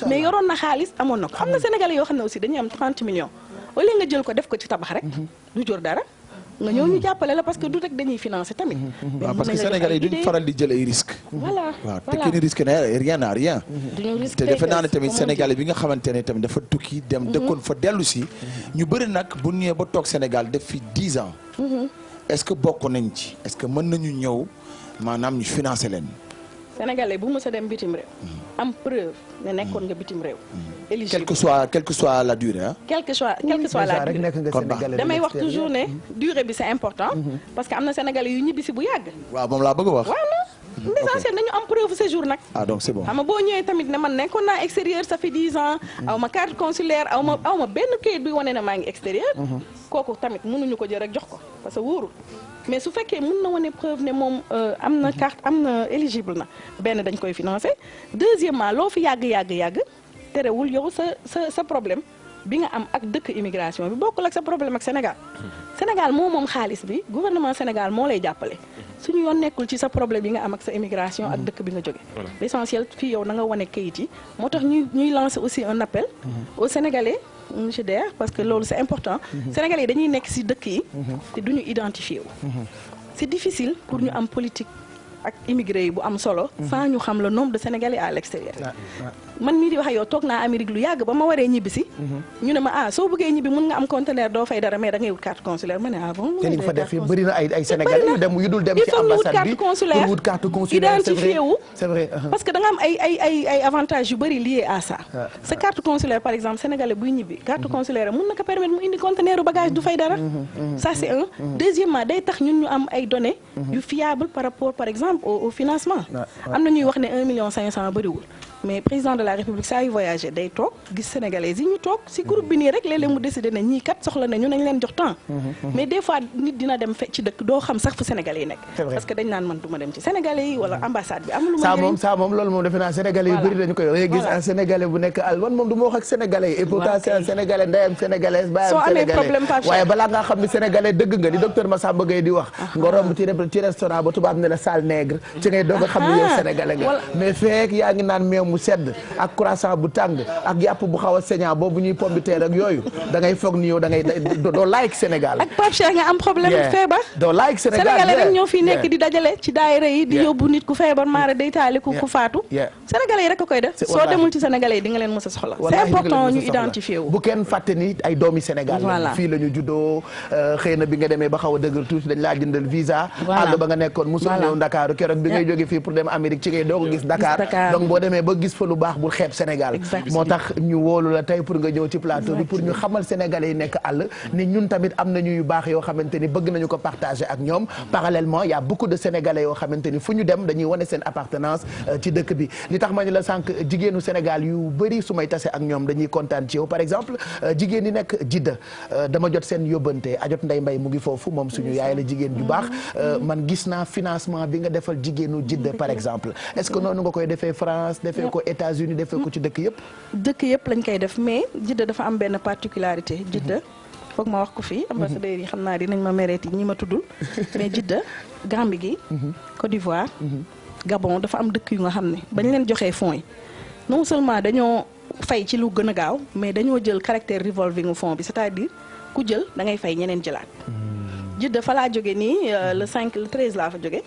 mais yoroon na xaalis amoon na ko. am na Sénégalais yoo xam ne aussi dañuy am 30 millions. au lieu nga jël ko def ko ci tabax rek. du jur dara. nga ñëw ñu jàppale la parce que du rek dañuy financer tamit. waaw parce que Sénégalais yi duñ faral di jël ay risques. voilà waaw te kenn risque ne rien n'a rien. te defe naa ne tamit Sénégalais bi nga xamante ne tamit dafa tukki dem dëkkoon fa dellu si. ñu bëri nag bu ñëwee ba toog Sénégal def fi 10 ans. est-ce que bokk nañ ci est-ce que mën nañu ñëw maanaam ñu financer leen. Sénégalais bu mës a dem bitim réew. am preuve ne nekkoon nga bitim réew. éligible quelle que soit la durée ah. quelle que soit la durée. damay wax toujours ne durée bi c'est important. parce que am na Sénégalais yu ñibbisi bu yàgg. waaw moom laa bëgg a wax. l'essentiel nañu am preuve séjour nag. ah donc c'est bon. xam nga boo ñëwee tamit ne man nekkoon naa extérieur ça fait 10 ans. aw ma carte consulaire aw ma benn kayit bi wane ne maa ngi extérieur. kooku tamit mënuñu ko jël rek jox ko parce que wóorul. mais su fekkee mën na wane preuve ne moom am na carte am na éligible na benn dañ koy financer deuxièmement loo fi yàgg terewul yow sa problème bi nga am ak dëkk immigration bi bokkul ak sa problème ak Sénégal. Sénégal moom xaalis bi gouvernement Sénégal moo lay jàppale suñu yoon nekkul ci sa problème yi nga am ak sa immigration ak dëkk bi nga jóge l'essentiel fii yow na nga wane kayit yi moo tax ñuy lancer aussi un appel aux Sénégalais. monsieur Der parce que loolu c'est important Sénégalais yi dañuy nekk ci dëkk yi te duñu identifié wu c'est difficile pour ñu am politique ak immigré yi bu am solo sans ñu xam le nombre de Sénégalais à l'extérieur man mii di wax yow toog naa Amérique lu yàgg ba ma waree ñibbi si ñu ne ma soo bëggee ñibbi mun nga am conteneur doo fay dara mais da ngay wut carte consulaire ma ne bon te li nga fa def yëpp bëri na ay Sénégalais yu dul dem ci ambassade bi pour wut carte consulaire identifié wu c'est vrai parce que da nga am ay avantages yu bëri liés à ça sa carte consulaire par exemple Sénégalais buy ñibbi carte consulaire mun na ko permettre mu indi conteneur bagage du fay dara ça c'est un deuxièmement day tax ñun ñu am ay données yu fiable par rapport par exemple au financement am na ñuy wax ne 1,5 million bëriwul mais président de la République saa yu voyagé day toog gis sénégalais yi ñu toog si groupe bi nii rek léeg-léeg mu décidé ne ñii kat soxla nañu nañ leen jox temps mais des fois nit dina dem ci dëkk doo xam sax fu sénégalais yi nekk parce que dañ naan man du ma dem ci sénégalais yi wala ambassade bi amul ça moom loolu moom defe naa sénégalais yu bëri dañu koy gis un sénégalais bu nekk man moom du ma wax ak sénégalais yi et pourtant c'est un sénégalais ndeyam sénégalaise baayam sénégalais waaye balaa nga xam ni sénégalais dëgg nga di docteur Massamba Gueye di wax nga romb ci restaurant ba tubaab ne la salle nègre ci ngay doog a xam ni yow sénégalais nga mais fekk yaa ngi naan meew mu sedd ak croissant bu tàng ak yàpp bu xaw a saignant boobu ñuy pombiteer ak yooyu da ngay foog ni yow da ngay doo like Sénégal ak Pape Cheikh nga am problème feebar doo like Sénégal sénégalais rek ñoo fi nekk di dajale ci daayira yi di yóbbu nit ku feebar maara day taali ku faatu sénégalais yi rek a koy def soo demul ci sénégalais yi di nga leen mës a soxla c'est important ñu identifier wu bu kenn fàtte ni ay doomi Sénégal fii la ñu juddoo xëy na bi nga demee ba xaw a dëgër tuuti dañ laa jëndal visa àll ba nga nekkoon musul ñëw Dakar keroog bi ngay jóge fii pour dem Amérique ci ngay doo ko gis Dakar donc boo demee ba gis fa lu baax bul xeeb Sénégal moo tax ñu wóolu la tey pour nga ñëw ci plateau bi pour ñu xamal sénégalais yi nekk àll ni ñun tamit am nañu yu baax yoo xamante ni bëgg nañu ko partager ak ñoom parallèlement y a beaucoup de sénégalais yoo xamante ni fu ñu dem dañuy wane seen appartenance ci dëkk bi li tax ma ni la sànq jigéenu Sénégal yu bëri su may tase ak ñoom dañuy kontaan ci yow par exemple jigéen yi nekk Jidda dama jot seen yóbbante ajot Ndey Mbay mu ngi foofu moom suñu yaay la jigéen ju baax man gis naa financement bi nga defal jigéenu Jidda par exemple est-ce que noonu nga koy defee France defee ko États-Unis defee ko ci dëkk yëpp lañ koy def mais Jidda dafa am benn particularité Jidda foog ma wax ko fii ambassadeurs yi xam naa dinañ ma mereeti ñi ma tuddul mais Jidda Gambie gi Côte d'Ivoire Gabon dafa am dëkk yu nga xam ne bañ leen joxee fonds yi non seulement dañoo fay ci lu gën a gaaw mais dañoo jël caractère revolving u fonds bi c'est-à-dire ku jël da ngay fay ñeneen jëlaat Jidda fa laa jóge nii le 13 laa fa jóge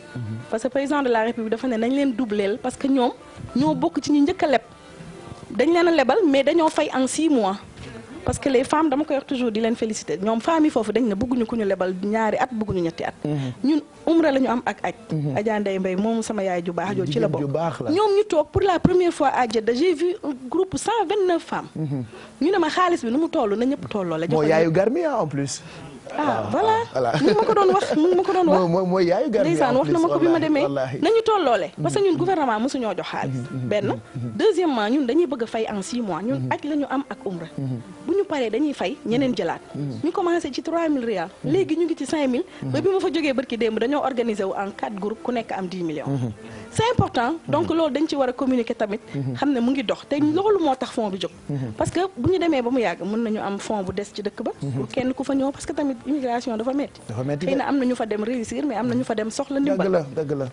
parce que président de la République dafa ne nañ leen doubleel parce que ñoom ñoo bokk ci ñi njëkk a leb dañ leen a lebal mais dañoo fay en 6 mois parce que les femmes dama koy wax toujours di leen féliciter ñoom femmes yi foofu dañ ne bëgguñu ku ñu lebal 2 at bëgguñu 3 at ñun umra la ñu am ak aj Adja Ndeye Mbaye moom sama yaay ju baax jooju ci la bokk ñoom ñu toog pour la première fois à Jeddah j'ai vu un groupe 129 femmes ñu ne ma xaalis bi nu mu toll na ñëpp tolloo la moo yaayu Garmi en plus voilà mu ngi ma ko doon wax mooy yaayu Garmi ndeysaan wax na ma ko bi ma demee nañu tolloole parce que ñun gouvernement mosuñoo jox xaalis benn deuxièmement ñun dañuy bëgg a fay en 6 mois ñun aj la ñu am ak umra bu ñu paree dañuy fay ñeneen jëlaat ñu commencé ci 3000 rials léegi ñu ngi ci 5000 ba bi ma fa jógee barki démb dañoo organiser wu en 4 groupes ku nekk am 10 millions c'est important donc loolu dañ ci war a communiquer tamit xam ne mu ngi dox te loolu moo tax fond bi jóg parce que bu ñu demee ba mu yàgg mën nañu am fond bu des ci dëkk ba pour kenn ku fa ñëw parce que tamit immigration dafa metti xëy na am na ñu fa dem réussir mais am na ñu fa dem soxla ndimbal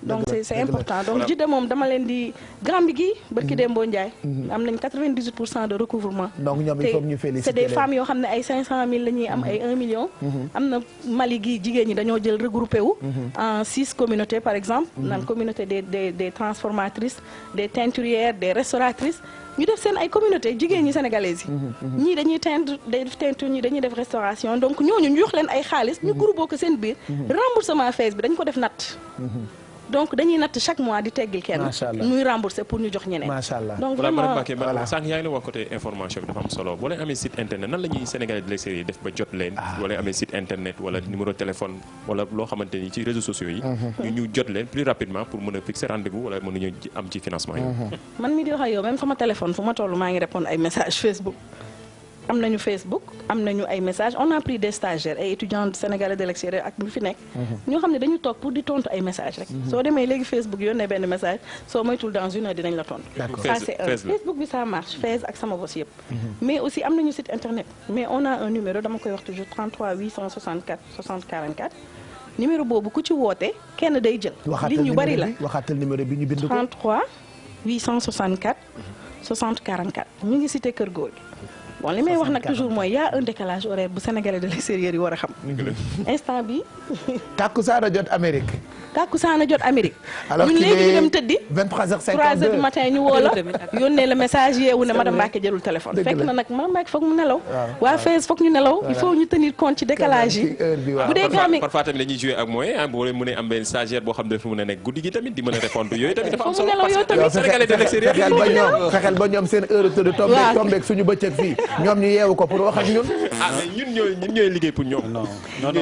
donc c'est important donc Jidda moom dama leen di Gambie gi barki Dembo Ndiaye am nañ 98% de recouvrement donc ñoom il faut ñu féliciter c'est des femmes yoo xam ne ay 500 000 la ñuy am ay 1 million am na Mali gi jigéen ñi dañoo jël regroupé wu en 6 communautés par exemple naan communauté des transformatrices des teinturières des restauratrices ñu def seen ay communauté jigéen ñi sénégalaises yi ñii dañuy teindre day def teinture ñii dañuy def restauration donc ñooñu ñu jox leen ay xaalis ñu groupé ko seen biir remboursement fees bi dañ ko def natt donc dañuy natt chaque mois di teggil kenn. muy rembourser pour ñu jox ñeneen. macha allah donc vraiment voilà sànq yaa ngi la wax côté information bi dafa am solo boo leen amee site internet nan la ñuy Sénégalais de l'extérieur def ba jot leen. boo leen amee site internet wala numéro téléphone wala loo xamante ni ci réseaux sociaux yi. ñu jot leen plus rapidement pour mën a fixer rendez-vous wala mën nañu am ci financement yi. man mi di wax ak yow même sama téléphone fu ma toll maa ngi répondre ay message Facebook. am nañu Facebook am nañu ay messages on a pris des stagiaires ay étudiants sénégalais de l'extérieur ak ñu fi nekk. ñoo xam ne dañu toog pour di tontu ay messages rek. soo demee léegi Facebook yónnee benn message soo moytul dans une heure dinañ la tontu. ça c'est un Facebook bi ça marche Fez ak sama bos yëpp. mais aussi am nañu site internet mais on a un numéro dama koy wax toujours 33 864 60 44 numéro boobu ku ci woote kenn day jël. ligne yu bari la waxaatal numéro bi ñu bind ko 33 864 60 44 ñu ngi cité Kër Góor gi. bon li may wax nag toujours mooy y a un décalage horaire bu sénégalais de l'extérieur yi war a xam. instant bi takkusaan a jot Amérique. takkusaan a jot Amérique. alors ñun léegi ñu dem tëddi. 23h52 3h du matin ñu woo la yónnee la message yeewu ne madame Mbacke jëlul téléphone. fekk na nag madame Mbacke foog mu nelaw. waa Fès foog ñu nelaw. il faut ñu tenir compte ci décalage yi. bu dee gàmm parfois tamit dañuy jouer ak moyen ah boo leen mënee am benn stagiaire boo xam ne dafa mën a nekk guddi gi tamit di mën a répondre yooyu tamit dafa am solo parce que sénégalais de l'extérieur fexeel ba ñoom seen heure tëdd tombeek suñu bëccëg fii ñoom ñu yeewu ko pour wax ak ñun. ah mais ñun ñooy liggéey pour ñoom. non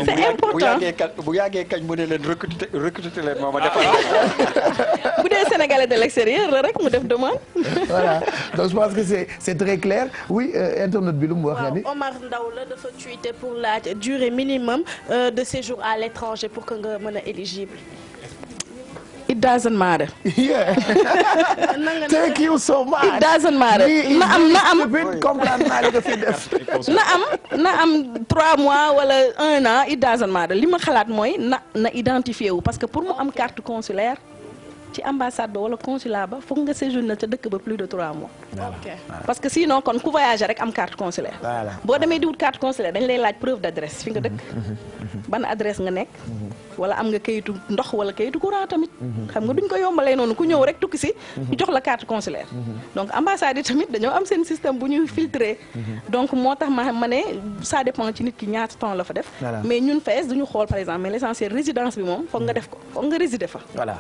c'est important bu yàggee kañ mu ne leen recruter leen moom a defal. bu dee sénégalais de l'extérieur la rek mu def demande. voilà donc je pense que c'est très clair oui internet bi lu mu wax nga ni. Omar Ndaw la dafa tweeter pour laaj durée minimum de séjour à l'étranger pour que nga mën a éligible. It doesn't matter. Yeah. Thank you so much. It doesn't matter. na am 3 mois wala 1 an it doesn't matter li ma xalaat mooy na identifié wu parce que pour mu am carte consulaire ci ambassade ba wala consulat ba foog nga séjourner ca dëkk ba plus de 3 mois. ok parce que sinon kon ku voyager rek am carte consulaire. boo demee di wut carte consulaire dañ lay laaj preuve d'adresse fi nga dëkk. ban adresse nga nekk. wala am nga kayitu ndox wala kayitu courant tamit. xam nga duñ ko yombalee noonu ku ñëw rek tukki si. ñu jox la carte consulaire. donc ambassade yi tamit dañoo am seen système bu ñuy filtrer. donc moo tax ma ne ça dépend ci nit ki ñaata temps la fa def. mais ñun Fès duñu xool par exemple mais l'essentiel résidence bi moom foog nga def ko foog nga résider fa. voilà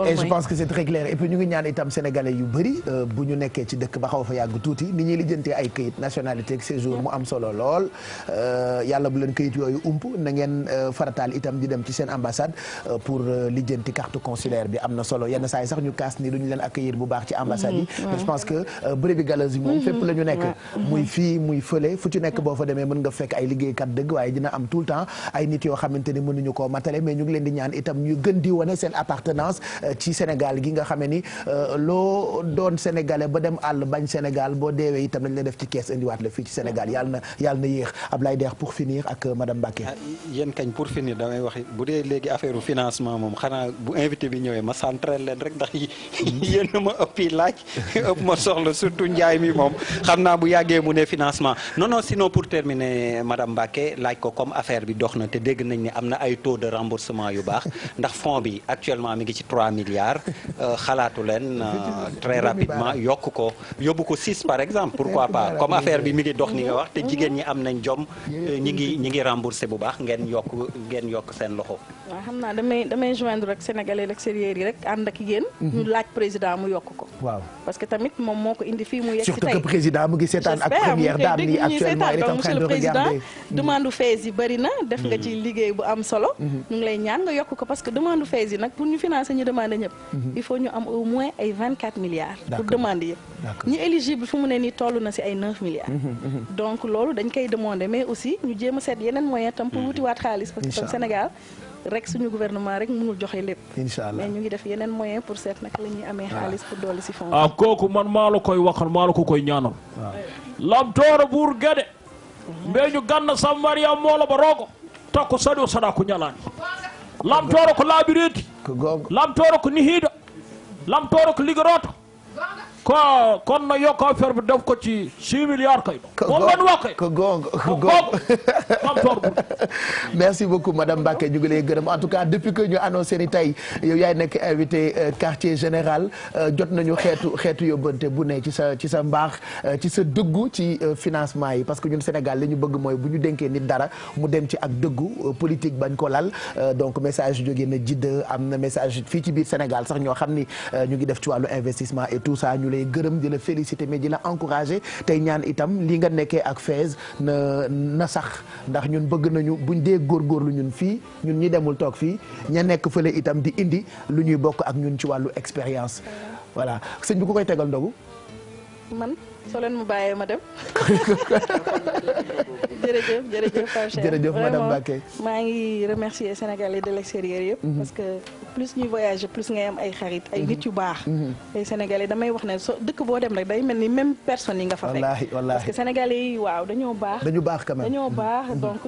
et je pense que c'est très clair et puis ñu ngi ñaan itam sénégalais yu bëri bu ñu nekkee ci dëkk ba xaw fa yàgg tuuti ni ñuy lijjantee ay këyit nationalité ak séjour mu am solo lool yàlla bu leen këyit yooyu ump na ngeen farataal itam di dem ci seen ambassade pour lijjanti carte consulaire bi am na solo yenn saa yi sax ñu kaas ni duñu leen accueillir bu baax ci ambassade yi mais je pense que brebis galeuses yi moom fépp la ñu nekk muy fii muy fële fu ci nekk boo fa demee mën nga fekk ay liggéeykat dëgg waaye dina am tout le temps ay nit yoo xamante ni mënuñu koo matale mais ñu ngi leen di ñaan itam ñu gën di wane seen appartenance ci Sénégal gi nga xamee ni loo doon sénégalais ba dem àll bañ Sénégal boo deewee itam dañ la def ci kees indiwaat la fii ci Sénégal yàlla na yéex Ablaye Der pour finir ak madame Mbacké. yéen kañ pour finir damay wax bu dee léegi affaire financement moom xanaa bu invité bi ñëwee ma centré leen rek ndax yéen ma ëppi laaj ëpp ma soxla surtout njaay mi moom xam naa bu yàggee mu ne financement non sinon pour terminer madame Mbacké laaj ko comme affaire bi dox na te dégg nañ ne am na ay taux de remboursement yu baax ndax fonds bi actuellement mi ngi ci 3 milliards xalaatu leen très rapidement yokk ko yóbbu ko 6 par exemple pourquoi pas comme affaire bi mi ngi dox ni nga wax te jigéen ñi am nañ jom ñi ngi remboursé bu baax ngeen yokk seen loxo. waaw xam naa damay joindre rek sénégalais l'extérieur yi rek ànd ak yéen. ñu laaj président mu yokk ko. waaw parce que tamit moom moo ko indi fii mu yegg si tey surtout que président mu ngi seetaan ak première dame ni actuellement il est en train de regarder. demande Fès yi bëri na def nga ci liggéey bu am solo. ñu ngi lay ñaan nga yokk ko parce que demande Fès yi nag pour ñu financer ñu demande ñëpp. il faut ñu am au moins ay 24 milliards. pour demande yëpp. ñi éligible fu mu ne nii toll na si ay 9 milliards. donc loolu dañ koy demander mais aussi ñu jéem a seet yeneen moyen tam pour wutiwaat xaalis parce que tam Sénégal rek suñu gouvernement rek mënul joxe lépp. Inch'Allah mais ñu ngi def yeneen moyen pour seet naka la ñuy amee xaalis pour dolli si fond. kooku man maa la koy waxal maa la ko koy ñaanal. lamtooro buur gede mbeñu ganna samariya moola ba rogo takko saɗo saɗa ko ñalani lamtoro ko laaɓiredi lamtoro ko nihiiɗo lamtoro ko ligoroto kon na yokk affaire bi def ko ci 6 milliards kay. moom lañ wax kay. ko góor merci beaucoup madame Mbacké ñu ngi lay gërëm en tout cas depuis que ñu annoncé ni tey yow yaay nekk invité quartier général jot nañu xeetu yóbbante bu ne ci sa mbaax ci sa dëggu ci financement yi parce que ñun Sénégal li ñu bëgg mooy bu ñu dénkee nit dara mu dem ci ak dëggu politique bañ ko lal donc message jógee na Jidda am na message fii ci biir Sénégal sax ñoo xam ni ñu ngi def ci wàllu investissement et tout ça ñu lay gërëm di la féliciter mais di la encourager tey ñaan itam li nga nekkee ak FAISE na sax ndax ñun bëgg nañu buñ dee góorgóorlu ñun fii ñun ñi demul toog fii ña nekk fële itam di indi lu ñuy bokk ak ñun ci wàllu expérience voilà sëñ bi ku koy tegal ndogu man soo leen mu bàyyee ma dem jërëjëf Pape Cheikh jërëjëf madame Mbacké maa ngi remercier Sénégalais de l'extérieur yëpp parce que plus ñuy voyager plus ngay am ay xarit ay nit yu baax ay Sénégalais damay wax ne so dëkk boo dem rek day mel ni même personne yi nga fa fekk parce que Sénégalais yi waaw dañoo baax quand même dañoo baax donc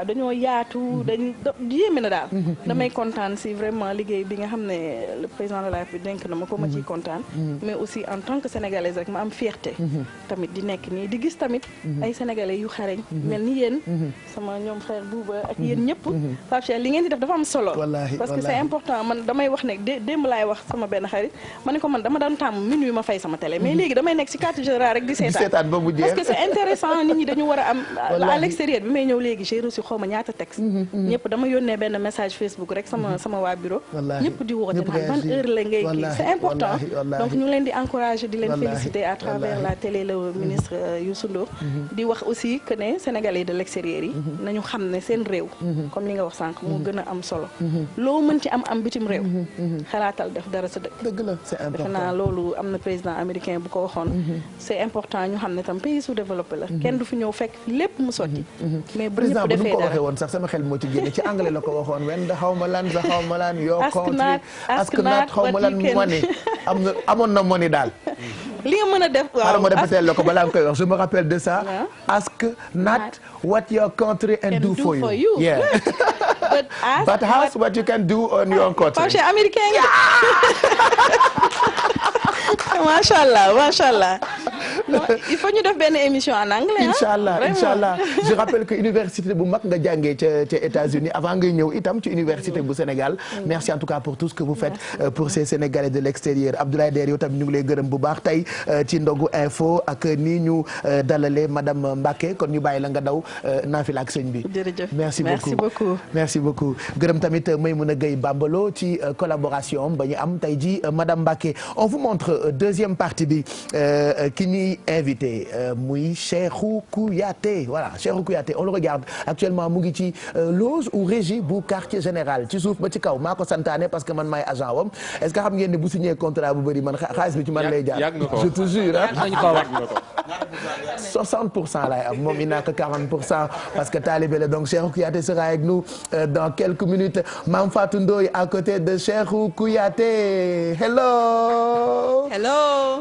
dañoo yaatu dañu yéeme na daal damay kontaan si vraiment liggéey bi nga xam ne le président de la République dénk na ma ko ma ciy kontaan mais aussi en tant que sénégalaise rek ma am fierté tamit di nekk nii di gis tamit ay sénégalais yu xareñ mel ni yéen sama ñoom frère Bouba ak yéen ñëpp Pape Cheikh li ngeen di def dafa am solo parce que c'est important man damay wax ne démb laay wax sama benn xarit ma ne ko man dama daan tàmm minuit ma fay sama télé mais léegi damay nekk si quartier général rek di seetaan parce que c'est intéressant nit ñi dañu war a am à l'extérieur bi may ñëw léegi si xaw ma ñaata texte ñëpp dama yónnee benn message Facebook rek sama waa bureau ñëpp di woote naan ban heure la ngay kii c'est important donc ñu leen di encourager di leen féliciter à travers la télé le ministre Youssou Ndour di wax aussi que ne Sénégalais de l'extérieur yi nañu xam ne seen réew comme li nga wax sànq moo gën a am solo loo mën ci am bitim réew xalaatal def dara sa dëkk la c'est important defe naa loolu am na président américain bu ko waxoon c'est important ñu xam ne tam pays sous-développé la kenn du fi ñëw fekk lépp mu sotti mais bu ñëpp defee dara woon sax sama xel moo ci génne ci anglais la ko waxoon when the xaw ma lan your country ask not xaw ma lan money amoon na money daal li nga mën a def waaw xaaral ma répéter la ko balaa nga koy wax je me rappelle de ça ask not what your country can do for you yeah but ask what you can do on your country parce que américain nga macha allah il faut ñu def benn émission en anglais inchallah je rappelle que université bu mag nga jàngee ca États-Unis avant ngay ñëw itam ci université bu Sénégal merci en tout cas pour tout ce que vous faites pour ces Sénégalais de l'extérieur Abdoulaye Der yow tamit ñu ngi lay gërëm bu baax tey ci ndogu info ak nii ñu dalalee madame Mbacké kon ñu bàyyi la nga daw naafila ak sëñ bi jërëjëf merci beaucoup gërëm tamit Maymouna Gueye Bambalo ci collaboration ba ñu am tey ji madame Mbacké on vous montre deuxième partie bi ki ñuy invité muy Cheikhou Kouyaté voilà Cheikhou Kouyaté on le regarde actuellement mu ngi ci loge ou régie bu quartier général ci suuf ba ci kaw maa ko santaane parce que man maay agent wam est-ce que xam ngeen ne bu signé contrat bu bëri man xaalis bi ci man lay jaar je te jure 60% lay am moom il n'a que 40% parce que talibé la donc Cheikhou Kouyaté sera avec nous dans quelques minutes Mame Fatou Ndoye à côté de Cheikhou Kouyaté hello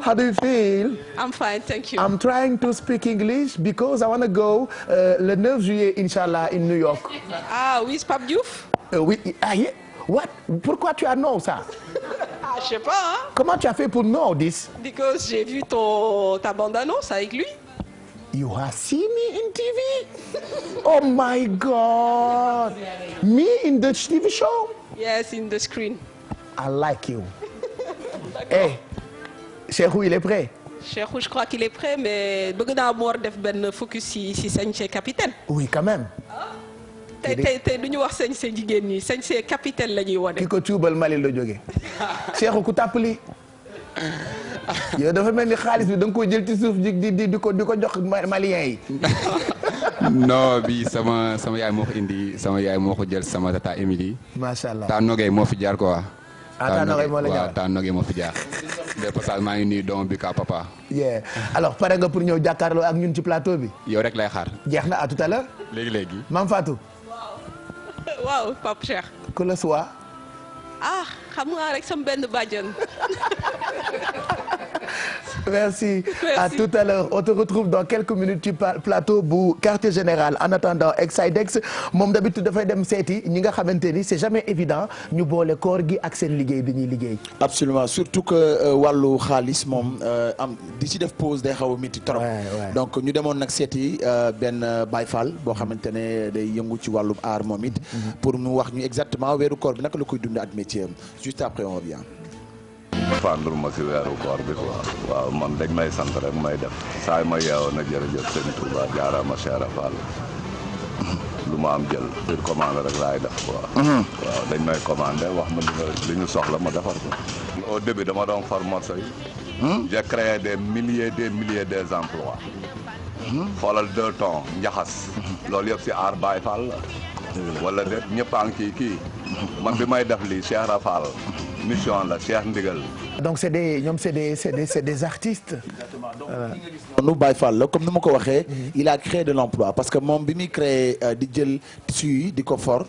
how do you feel I'm fine, thank you. I'm trying to speak English because I want to go le 9 juillet Inch'Allah in New York. Ah oui, c'est Pape Diouf. Oui, yeah. What? Pourquoi tu as know ça? Je sais pas. Hein? Comment tu as fait pour know this? Because j'ai vu ta bande-annonce avec lui. You have seen me in TV? Oh my God! Me in the TV show? Yes, in the screen. I like you. Hey, Cheikhou, il est prêt? Cheikhou, je crois qu'il est prêt, mais bëgg naa mu war def benn focus si sañse capitaine. Oui, quand même. tey du ñu wax sañse jigéen ñi sañse capitaine la ñuy wane. ki ko tuubal Mali la jógee. Cheikhou ku tàppali. yow dafa mel ni xaalis bi da nga koy jël ci suuf di ko jox malien yi. non bi sama yaay moo ko indi sama yaay moo ko jël sama tata Émilie. macha allah taa nogay moo fi jaar quoi. taa nogay moo la jaar waaw taa nogay moo fi jaar. de passage maa ngi nuyu doom bi ka papa. yeah alors pare nga pour ñëw jàkkaarloo ak ñun ci plateau bi. yow rek lay xaar. jeex na à tout à l'heure. léegi. Mame Fatou. waaw Pape Cheikh. ku la suwa. ah xam nga rek sama benn bàjjen. merci à tout à l'heure on te retrouve dans quelques minutes ci plateau bu quartier général en attendant Exidex moom d'habitude dafay dem seeti ñi nga xamante ni c'est jamais évident ñu boole koor gi ak seen liggéey bi ñuy liggéey. absolument surtout que wàllu xaalis moom am di ci def pause day xaw a métti trop. donc ñu demoon nag seeti benn Baye Fall boo xamante ne day yëngu ci wàllu art moom it. pour mu wax ñu exactement weeru koor bi naka la koy dund ak métier am juste après on revient. fàndul ma si weeru koor bi quoi waaw man dañ may sant rek may def saa ma yeewoo na jërëjëf sëñ Touba jaaraama Cheikh Fall lu ma am jël sur commande rek laay def quoi. waaw dañ may commandé wax ma li ñu soxla ma defar ko. au début dama doon far morceau yi. j'ai créé des milliers des emplois. xoolal 2 tons njaxas. loolu yëpp si aar Baye Fall la. wala déet ñëpp a ngi kii man bi may def lii Cheikh Fall mission la Cheikh Ndigal. donc c'est des artistes. nu Baye Fall la comme ni ma ko waxee. il a créé de l'emploi parce que moom bi muy créé di jël tissu yi di ko for.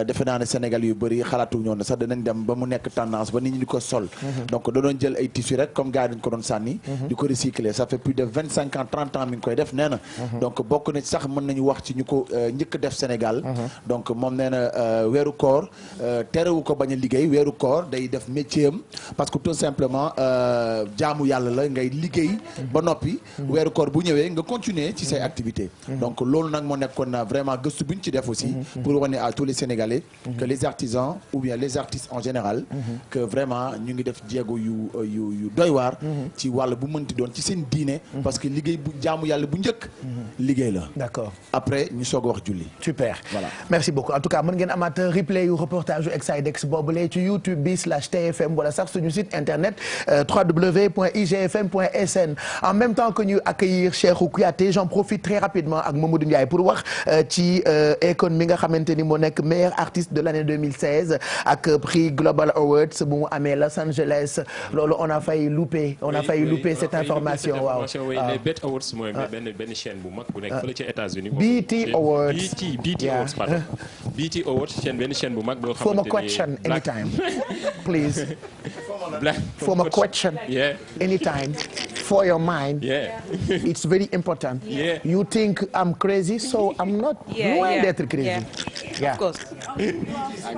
defe naa ne Sénégal yu bëri xalaatu ñoon ne sax danañ dem ba mu nekk tendance ba nit ñi di ko sol. donc da doon jël ay tissu rek comme gars yi dañ ko doon sànni. di ko recycler ça fait plus de 25 ans 30 ans mi ngi koy def nee na. donc bokk na sax mën nañu wax ci ñu ko njëkk def Sénégal. donc moom nee na weeru koor terewu ko bañ a liggéey weeru koor day def métier am parce que tout simplement jaamu yàlla la ngay liggéey ba noppi weeru koor bu ñëwee nga continuer ci say activités donc loolu nag moo nekkoon na vraiment gëstu bu ñu ci def aussi pour wane à tous les Sénégalais que les artisans ou bien les artistes en général que vraiment ñu ngi def jéego yu doy waar ci wàll bu mënti doon ci seen diine parce que liggéey bu jaamu yàlla bu njëkk liggéey la d'accord après ñu soog a wax julli super voilà merci beaucoup en tout cas mën ngeen amaat replay yu reportage yu Exidex boobule ci YouTube bi/TFM wala sax suñu site internet www.igfm.sn en même temps que ñu accueillir Cheikhou Kouyaté j'en profite très rapidement ak Mamadou Ndiaye pour wax ci Akon mi nga xamante ni moo nekk meilleur artiste de l'année 2016 ak prix Global Awards bu mu amee Los Angeles loolu on a failli louper cette information waaw. les BET Awards mooy benn chaîne bu mag bu nekk fële ci États-Unis. BET Awards BET Awards pardon. BET Awards benn chaîne bu mag boo xamante ni. for my question anytime please. For my question anytime for your mind it's very important you think I'm crazy so I'm not loin d'être crazy of course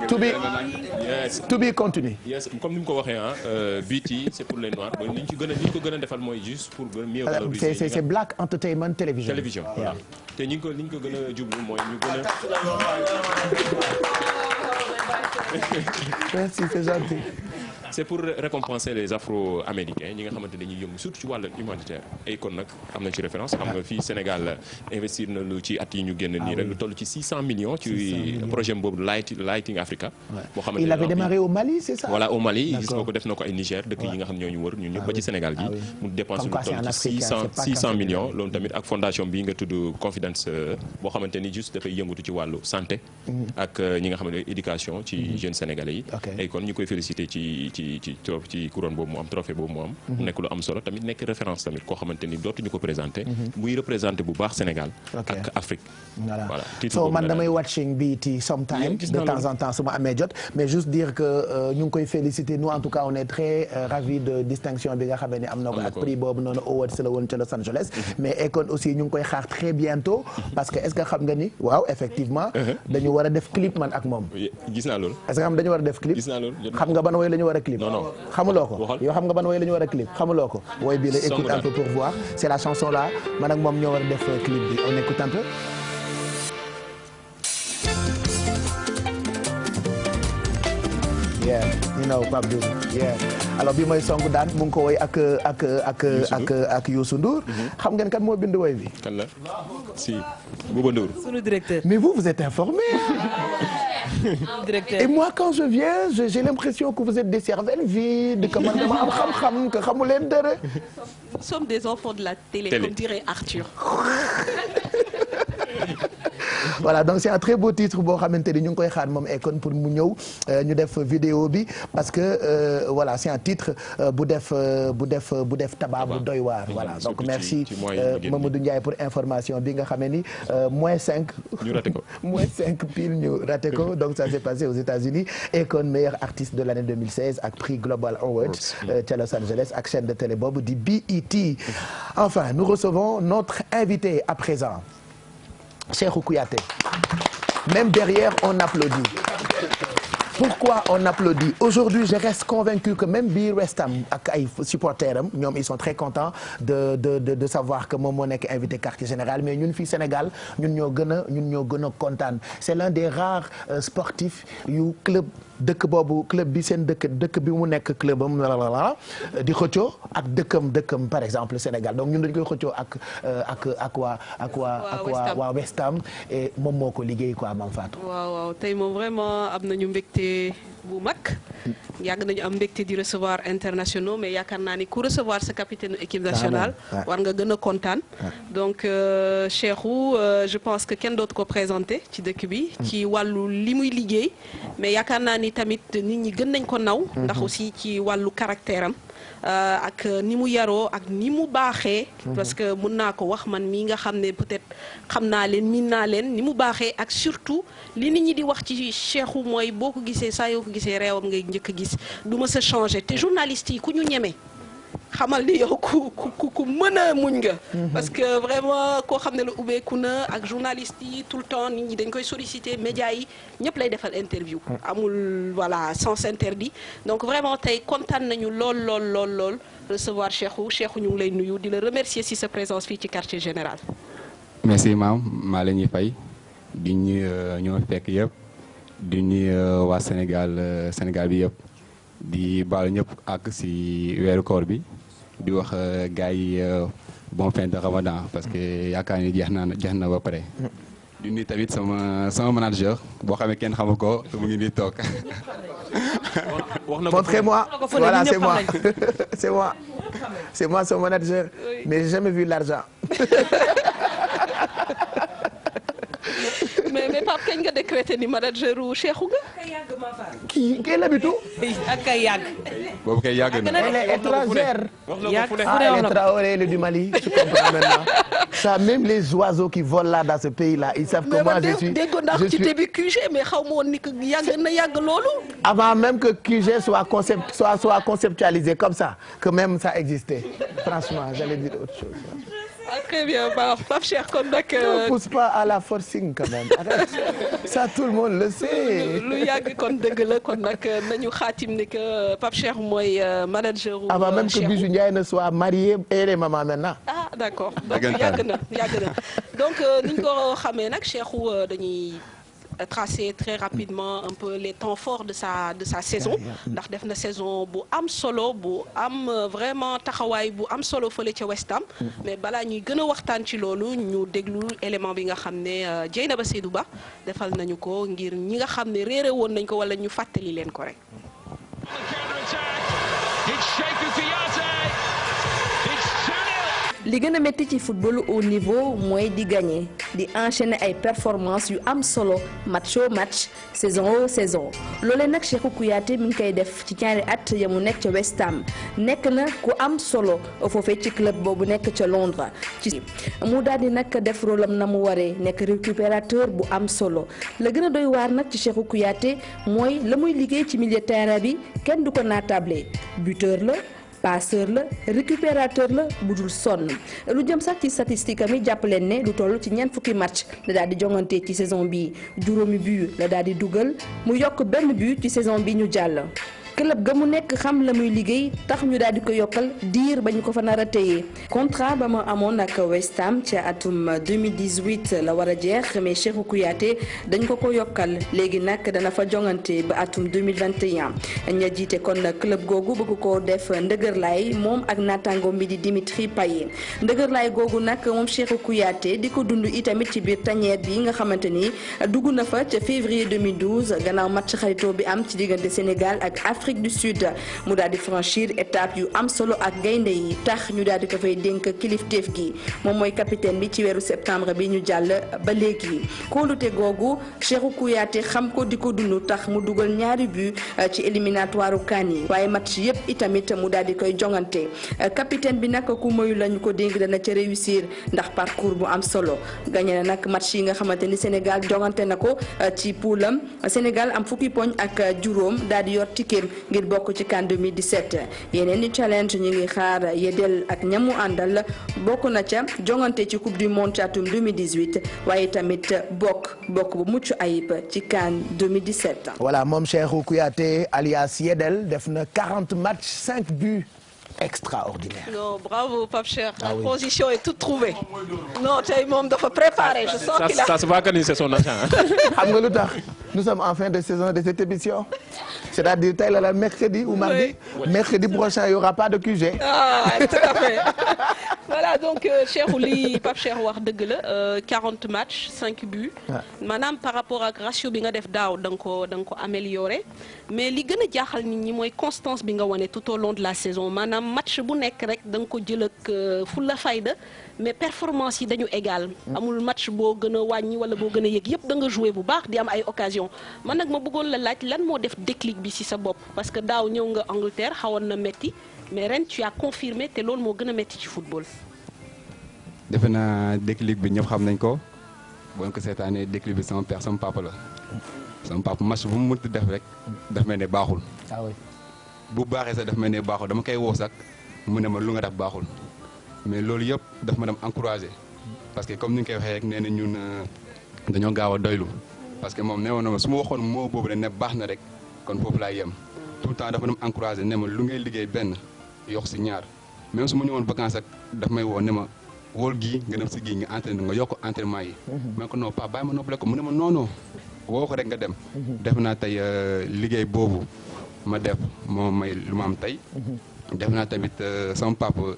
to be continue comme ni mu ko waxee BET c'est pour les noirs li ñu ko gën a defal mooy juste pour mieux valoriser c'est Black Entertainment Television voilà te li ñu ko gën a jublu mooy ñu gën a merci c'est gentil c'est pour récompenser les Afro-Américains ñi nga xamante dañuy yëngu surtout ci wàllu humanitaire ay kon nag am na ci référence xam nga fii Sénégal investir na lu ci at yi ñu génn nii rek lu toll ci 600 millions ci projet boobu Lighting Africa boo xamante il avait démarré au Mali c'est ça voilà au Mali gis nga ko def na ko ay Niger dëkk yi nga xam ñoo ñu wër ñun ñëpp ba ci Sénégal gi mu dépense lu toll ci 600 millions loolu tamit ak fondation bi nga tudd Confidence boo xamante ni juste dafay yëngatu ci wàllu santé ak ñi nga xam ne éducation ci jeunes sénégalais yi ay kon ñu koy féliciter ci couronne boobu mu am trophée boobu mu am nekk lu am solo tamit nekk référence tamit koo xamante ni dootuñu ko présenté muy représenté bu baax Sénégal ak Afrique voilà so man damay watching BET sometimes de temps en temps su ma amee jot mais juste dire que ñu ngi koy féliciter nous en tout cas on est très ravis de distinction bi nga xamee ne am na ko ak prix boobu noonu awards la woon ca Los Angeles mais Akon aussi ñu ngi koy xaar très bientôt parce que est-ce que xam nga ni waaw effectivement dañu war a def clip man ak moom gis naa loolu est-ce que xam dañu war a def clip gis naa loolu xam nga ban woy la ñu war a clip non xamuloo ko yow xam nga ban woy la ñu war a clip xamuloo ko woy bii la écoute un peu pour voir c'est la chanson là man ak moom ñoo war a def clip bi on écoute un peu you know Pape Diouf alors bi mooy song daan mu ngi ko woy ak Youssou Ndour xam ngeen kan moo bind woy bi kan la si Bouba Ndour sunu directeur mais vous êtes informé directeur et moi quand je viens j'ai l'impression que vous êtes des cervelles vides que man dama am xam-xam que xamu leen dara nous sommes des enfants de la télé comme dirait Arthur voilà donc c'est un très beau titre boo xamante ni ñu ngi koy xaar moom Akon pour mu ñëw ñu def vidéo bi parce que voilà c'est un titre bu def tabac bu doy waar. voilà donc merci Mamadou Ndiaye pour information bi nga xamee ni -5. ñu raté ko -5 pile ñu raté ko donc ça s'est passé aux États-Unis Akon meilleur artiste de l'année 2016 ak prix Global Award ca Los Angeles ak chaîne de télé boobu di BET. Enfin nous recevons notre invité à présent Cheikhou Kouyaté. Même derrière on applaudit. Pourquoi on applaudit? Aujourd'hui, je reste convaincu que même biir West Ham ak ay supporters am ñoom ils sont très contents de savoir que moom moo nekk invité quartier général mais ñun fii Sénégal ñun ñoo gën a kontaan. C'est l'un des rares sportifs yu club club bi seen dëkk bi mu nekk club am di xëccoo ak dëkkam par exemple Sénégal donc ñun dañ koy xëccoo ak waa West Ham et moom moo ko liggéey quoi Mame Fatou. waaw tey moom vraiment am nañu mbégte bu mag yàgg nañu am mbégte di recevoir internationaux mais yaakaar naa ni ku recevoir sa capitaine équipe nationale war nga gën a kontaan donc Cheikhou je pense que kenn dootu ko présenté ci dëkk bi ci wàllu li muy liggéey mais yaakaar naa ni tamit nit ñi gën nañ ko naw ndax aussi ci wàllu caractère am ak ni mu yaroo ak ni mu baaxee parce que mun naa ko wax man mii nga xam ne peut-être xam naa leen miin naa leen ni mu baaxee ak surtout li nit ñi di wax ci Cheikhou mooy boo ko gisee saa yoo ko gisee réewam ngay njëkk a gis du ma sa changer te journaliste yi ku ñu ñeme xamal ni yow ku mën a muñ nga parce que vraiment koo xam ne la ubbeeku na ak journaliste yi tout le temps nit ñi dañ koy solliciter médias yi ñëpp lay defal interview amul voilà sens interdit donc vraiment tey kontaan nañu lool recevoir Cheikhou ñu ngi lay nuyu di la remercier si sa présence fii ci quartier général. merci maam maa la ñuy fay di ñoo fekk yëpp di nuyu waa Sénégal bi yëpp di baal ñëpp ak si weeru koor bi di wax gars yi bon fin de Ramadan parce que yaakaar ni jeex na ba pare. di nuyu tamit sama manager boo xamee kenn xamu ko mu ngi nii toog. montrez-moi voilà c'est moi son manager mais j'ai jamais vu l'argent. mais Pape kañ nga décrété ni manager u Cheikhou nga. kii l'habitu. ak kay yàgg. boobu kay yàgg na. elle est étrangère. elle est Traoré, elle est du Mali. Je comprends maintenant. Ça même les oiseaux qui volent là dans ce pays là ils savent que moi je suis. dégg naa ci début QG mais xaw ma woon ni que yàgg loolu. avant même que QG soit conceptualisé comme ça que même ça existait franchement j'allais dire autre chose. ah très bien Pape Cheikh kon nag. ne pousse pas à la forcing quand même ça tout le monde le sait. lu yàgg kon dëgg la kon nag nañu xaatim ni que Pape Cheikh mooy manager. avant même que Bijou Ndiaye ne soit mariée elle est maman maintenant. ah d'accord donc yàgg na donc ni ñu ko xamee nag Cheikhou dañuy. tracer très rapidement un peu les temps forts de sa saison ndax def na saison bu am solo bu am vraiment taxawaay bu am solo fële ca West Ham mais balaa ñuy gën a waxtaan ci loolu ñu déglu élément bi nga xam ne Dieynaba Seydou Ba defal nañu ko ngir ñi nga xam ne réere woon nañ ko wala ñu fàttali leen ko rek. li gën a métti ci football au niveau mooy di gagner di enchaîner ay performances yu am solo match au match saison au saison loolee nag Cheikhou Kouyaté mi ngi koy def ci ñaari at ya mu nekk ca West Ham nekk na ku am solo foofee ci club boobu nekk ca Londres ci mu daal di nag def rôle am na mu waree nekk récupérateur bu am solo la gën a doy waar nag ci Cheikhou Kouyaté mooy la muy liggéey ci milieu terrain bi kenn du ko naatable buteur la. passeur la récupérateur la bu dul sonn lu jëm sax ci statistique am yi jàpp leen ne lu toll ci ñeent fukki match la daal di jongante ci saison bi juróomi but la daal di dugal mu yokk benn but ci saison bi ñu jàll. club ga mu nekk xam la muy liggéey tax ñu daal di ko yokkal diir ba ñu ko fa nar a téye contrat ba ma amoon ak West Ham ci atum 2018 la war a jeex mais Cheikhou Kouyaté dañ ko yokkal léegi nag dana fa jongante ba atum 2021 ña jiite kon club googu bëgg ko def ndëgërlaay moom ak naataangoom bi di Dimitri Payet ndëgërlaay googu nag moom Cheikhou Kouyaté di ko dund itamit ci biir tanière bi nga xamante ni dugg na fa ca février 2012 gannaaw match xaritoo bi am ci diggante Sénégal ak Afrique Afrique du Sud mu daal di franchir étape yu am solo ak gaynde yi tax ñu daal di ko fay dénk kilifteef gi moom mooy capitaine bi ci weeru septembre bi ñu jàll ba léegi kóolute googu Cheikhou Kouyaté xam ko di ko dund tax mu dugal ñaari but ci éliminatoire CAN yi waaye match yépp itamit mu daal di koy jongante capitaine bi nag ku moyu lañu ko dénk dana ca réussir ndax parcours bu am solo gagné na nag match yi nga xamante ni Sénégal jongante na ko ci poulam Sénégal am fukki poñ ak juróom daal di yor tikéem ngir bokk ci CAN 2017 yeneen ni challenge ñu ngi xaar Yedel ak ñamu àndal bokk na ca jongante ci coupe du monde ci atum 2018 waaye tamit bokk bu mucc ayib ci CAN 2017. voilà moom Cheikhou Kouyaté alias Yedel def na 40 matchs 5 buts. Extraordinaire. Non, bravo Pape Cheikh. La position est toute trouvée. Non, tey moom dafa préparé. Je sens qu'il a... Ça se voit que c'est son agent. xam nga lu tax nous sommes en fin de saison de cette émission. C'est-à-dire tey la mercredi ou mardi. Oui. Mercredi prochain il y aura pas de QG. Ah, tout à fait. Voilà donc Cheikhou li Pape Cheikh wax dëgg la 40 matchs 5 buts. maanaam par rapport ak ratio bi nga def daaw da nga ko amélioré mais li gën a jaaxal nit ñi mooy constance bi nga wane tout au long de la saison maanaam match bu nekk rek da nga ko jël ak fulla fayda mais performance yi dañu égal. amul match boo gën a wàññi wala boo gën a yëg yëpp da nga joué bu baax di am ay occasion man nag ma bëggoon la laaj lan moo def déclic bi ci sa bopp parce que daaw ñëw nga Angleterre xawoon na metti mais ren tu as confirmé te loolu moo gën a metti ci football. defe naa déclic bi ñëpp xam nañ ko boo ko seetaanee déclic bi sama père sama papa la sama papa match bu mu mënti def rek daf mel ne baaxul. ah oui bu baaxee sax daf mel ne baaxul dama koy woo sax mu ne ma lu nga def baaxul mais loolu yëpp daf ma dem encouragé parce que comme ni nga koy waxee rek nee na ñun dañoo gaaw a doylu parce que moom nee woon na ma su ma waxoon moo boobu ne baax na rek kon foofu laay yem tout le temps dafa dem encouragé ne ma lu ngay liggéey benn yokk si ñaar même su ma ñëwoon vacances ak daf may woo ne ma wóol gii nga dem si gii nga entraîné nga yokk entraînement yi. mais ko non pas bàyyi ma noppale ko mu ne ma non non woo ko rek nga dem. def naa tey liggéey boobu ma def moo may lu ma am tey. def naa tamit sama papa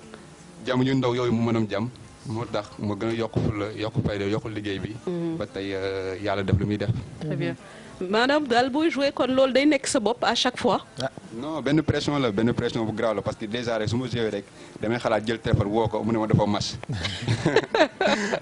jàmm ñu ndaw yooyu mu mënam jàmm moo tax ma gën a yokk fulla yokk fayda yokk liggéey bi. ba tey yàlla def lu muy def. très bien maanaam daal booy joué kon loolu day nekk sa bopp à chaque fois. non benn pression bu grave la parce que déjà rek su ma joué rek damay xalaat jël téléphone woo ko mu ne ma dafa match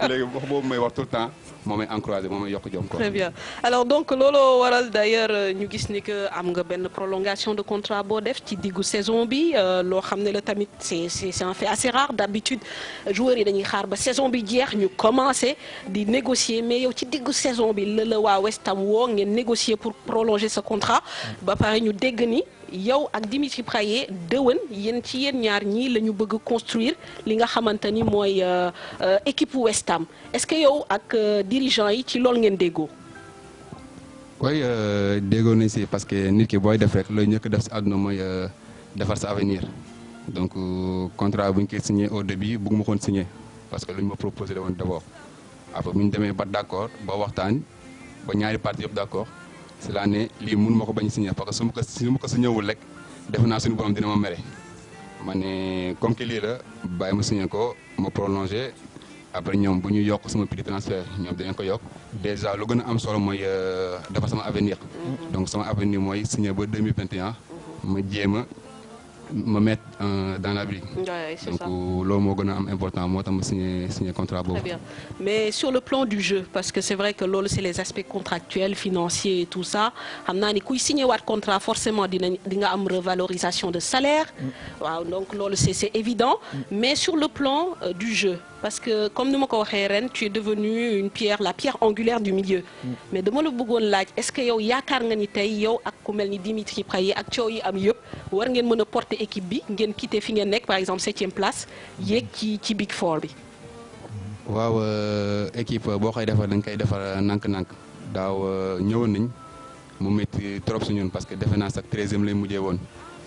léegi wax boobu may wax tout le temps moo may encouragé moo may yokk jom quoi. très bien alors donc looloo waral d'ailleurs ñu gis ni que am nga benn prolongation de contrat boo def ci diggu saison bi loo xam ne la tamit c'est un fait assez rare d'habitude joueurs yi dañuy xaar ba saison bi jeex ñu commencé di négocier mais yow ci diggu saison bi la waa West Ham woo ngeen négocier pour prolonger ce contrat ba pare ñu dégg ni yow ak Dimitri Payet déwén yéen ci yéen ñaar ñii la ñu bëgg construire li nga xamante ni mooy équipe West Ham est-ce que yow ak dirigeant yi ci loolu ngeen déggoo. oui déggoo nañ si parce que nit ki booy def rek looy njëkk def si àdduna mooy defar sa avenir donc contrat bu ñu koy signé au début bëgguma koon signé parce que lu ñu ma proposé la woon d'abord après bu ñu demee ba d'accord ba waxtaan ba ñaari parties yëpp d'accord. c'est la ne lii mun ma ko bañ signé parce que su ma ko signé wul rek defe naa suñu borom dina ma mere ma ne comme que lii la bàyyi ma signé ko ma prolongé après ñoom bu ñu yokk sama prix de transfert ñoom dañu ko yokk déjà lu gën a am solo mooy dafa sama avenir donc sama avenir mooy signé ba 2021 ma jéem a ma mettre dans l'abri. Donc loolu moo gën a am important moo tax ma signé contrat boobu. Très bien mais sur le plan du jeu parce que c'est vrai que loolu c'est les aspects contractuels financiers et tout ça xam naa ni kuy signé waat contrat forcément di nga am revalorisation de salaire. waaw donc loolu c'est évident. mais sur le plan du jeu. parce que comme ni ma ko waxee ren tu es devenu la pierre angulaire du milieu. mais dama la bëggoon laaj est-ce que yow yaakaar nga ni tey yow ak ku mel ni Dimitri Payet ak coow yi am yëpp war ngeen mën a porter équipe bi ngeen quitter fi ngeen nekk par exemple 7e place yéeg ci Big Four bi. waaw équipe boo koy defar da nga koy defar nànk-nànk daaw ñëwoon nañ mu métti trop su ñun parce que defe naa sax 13e lay mujjee woon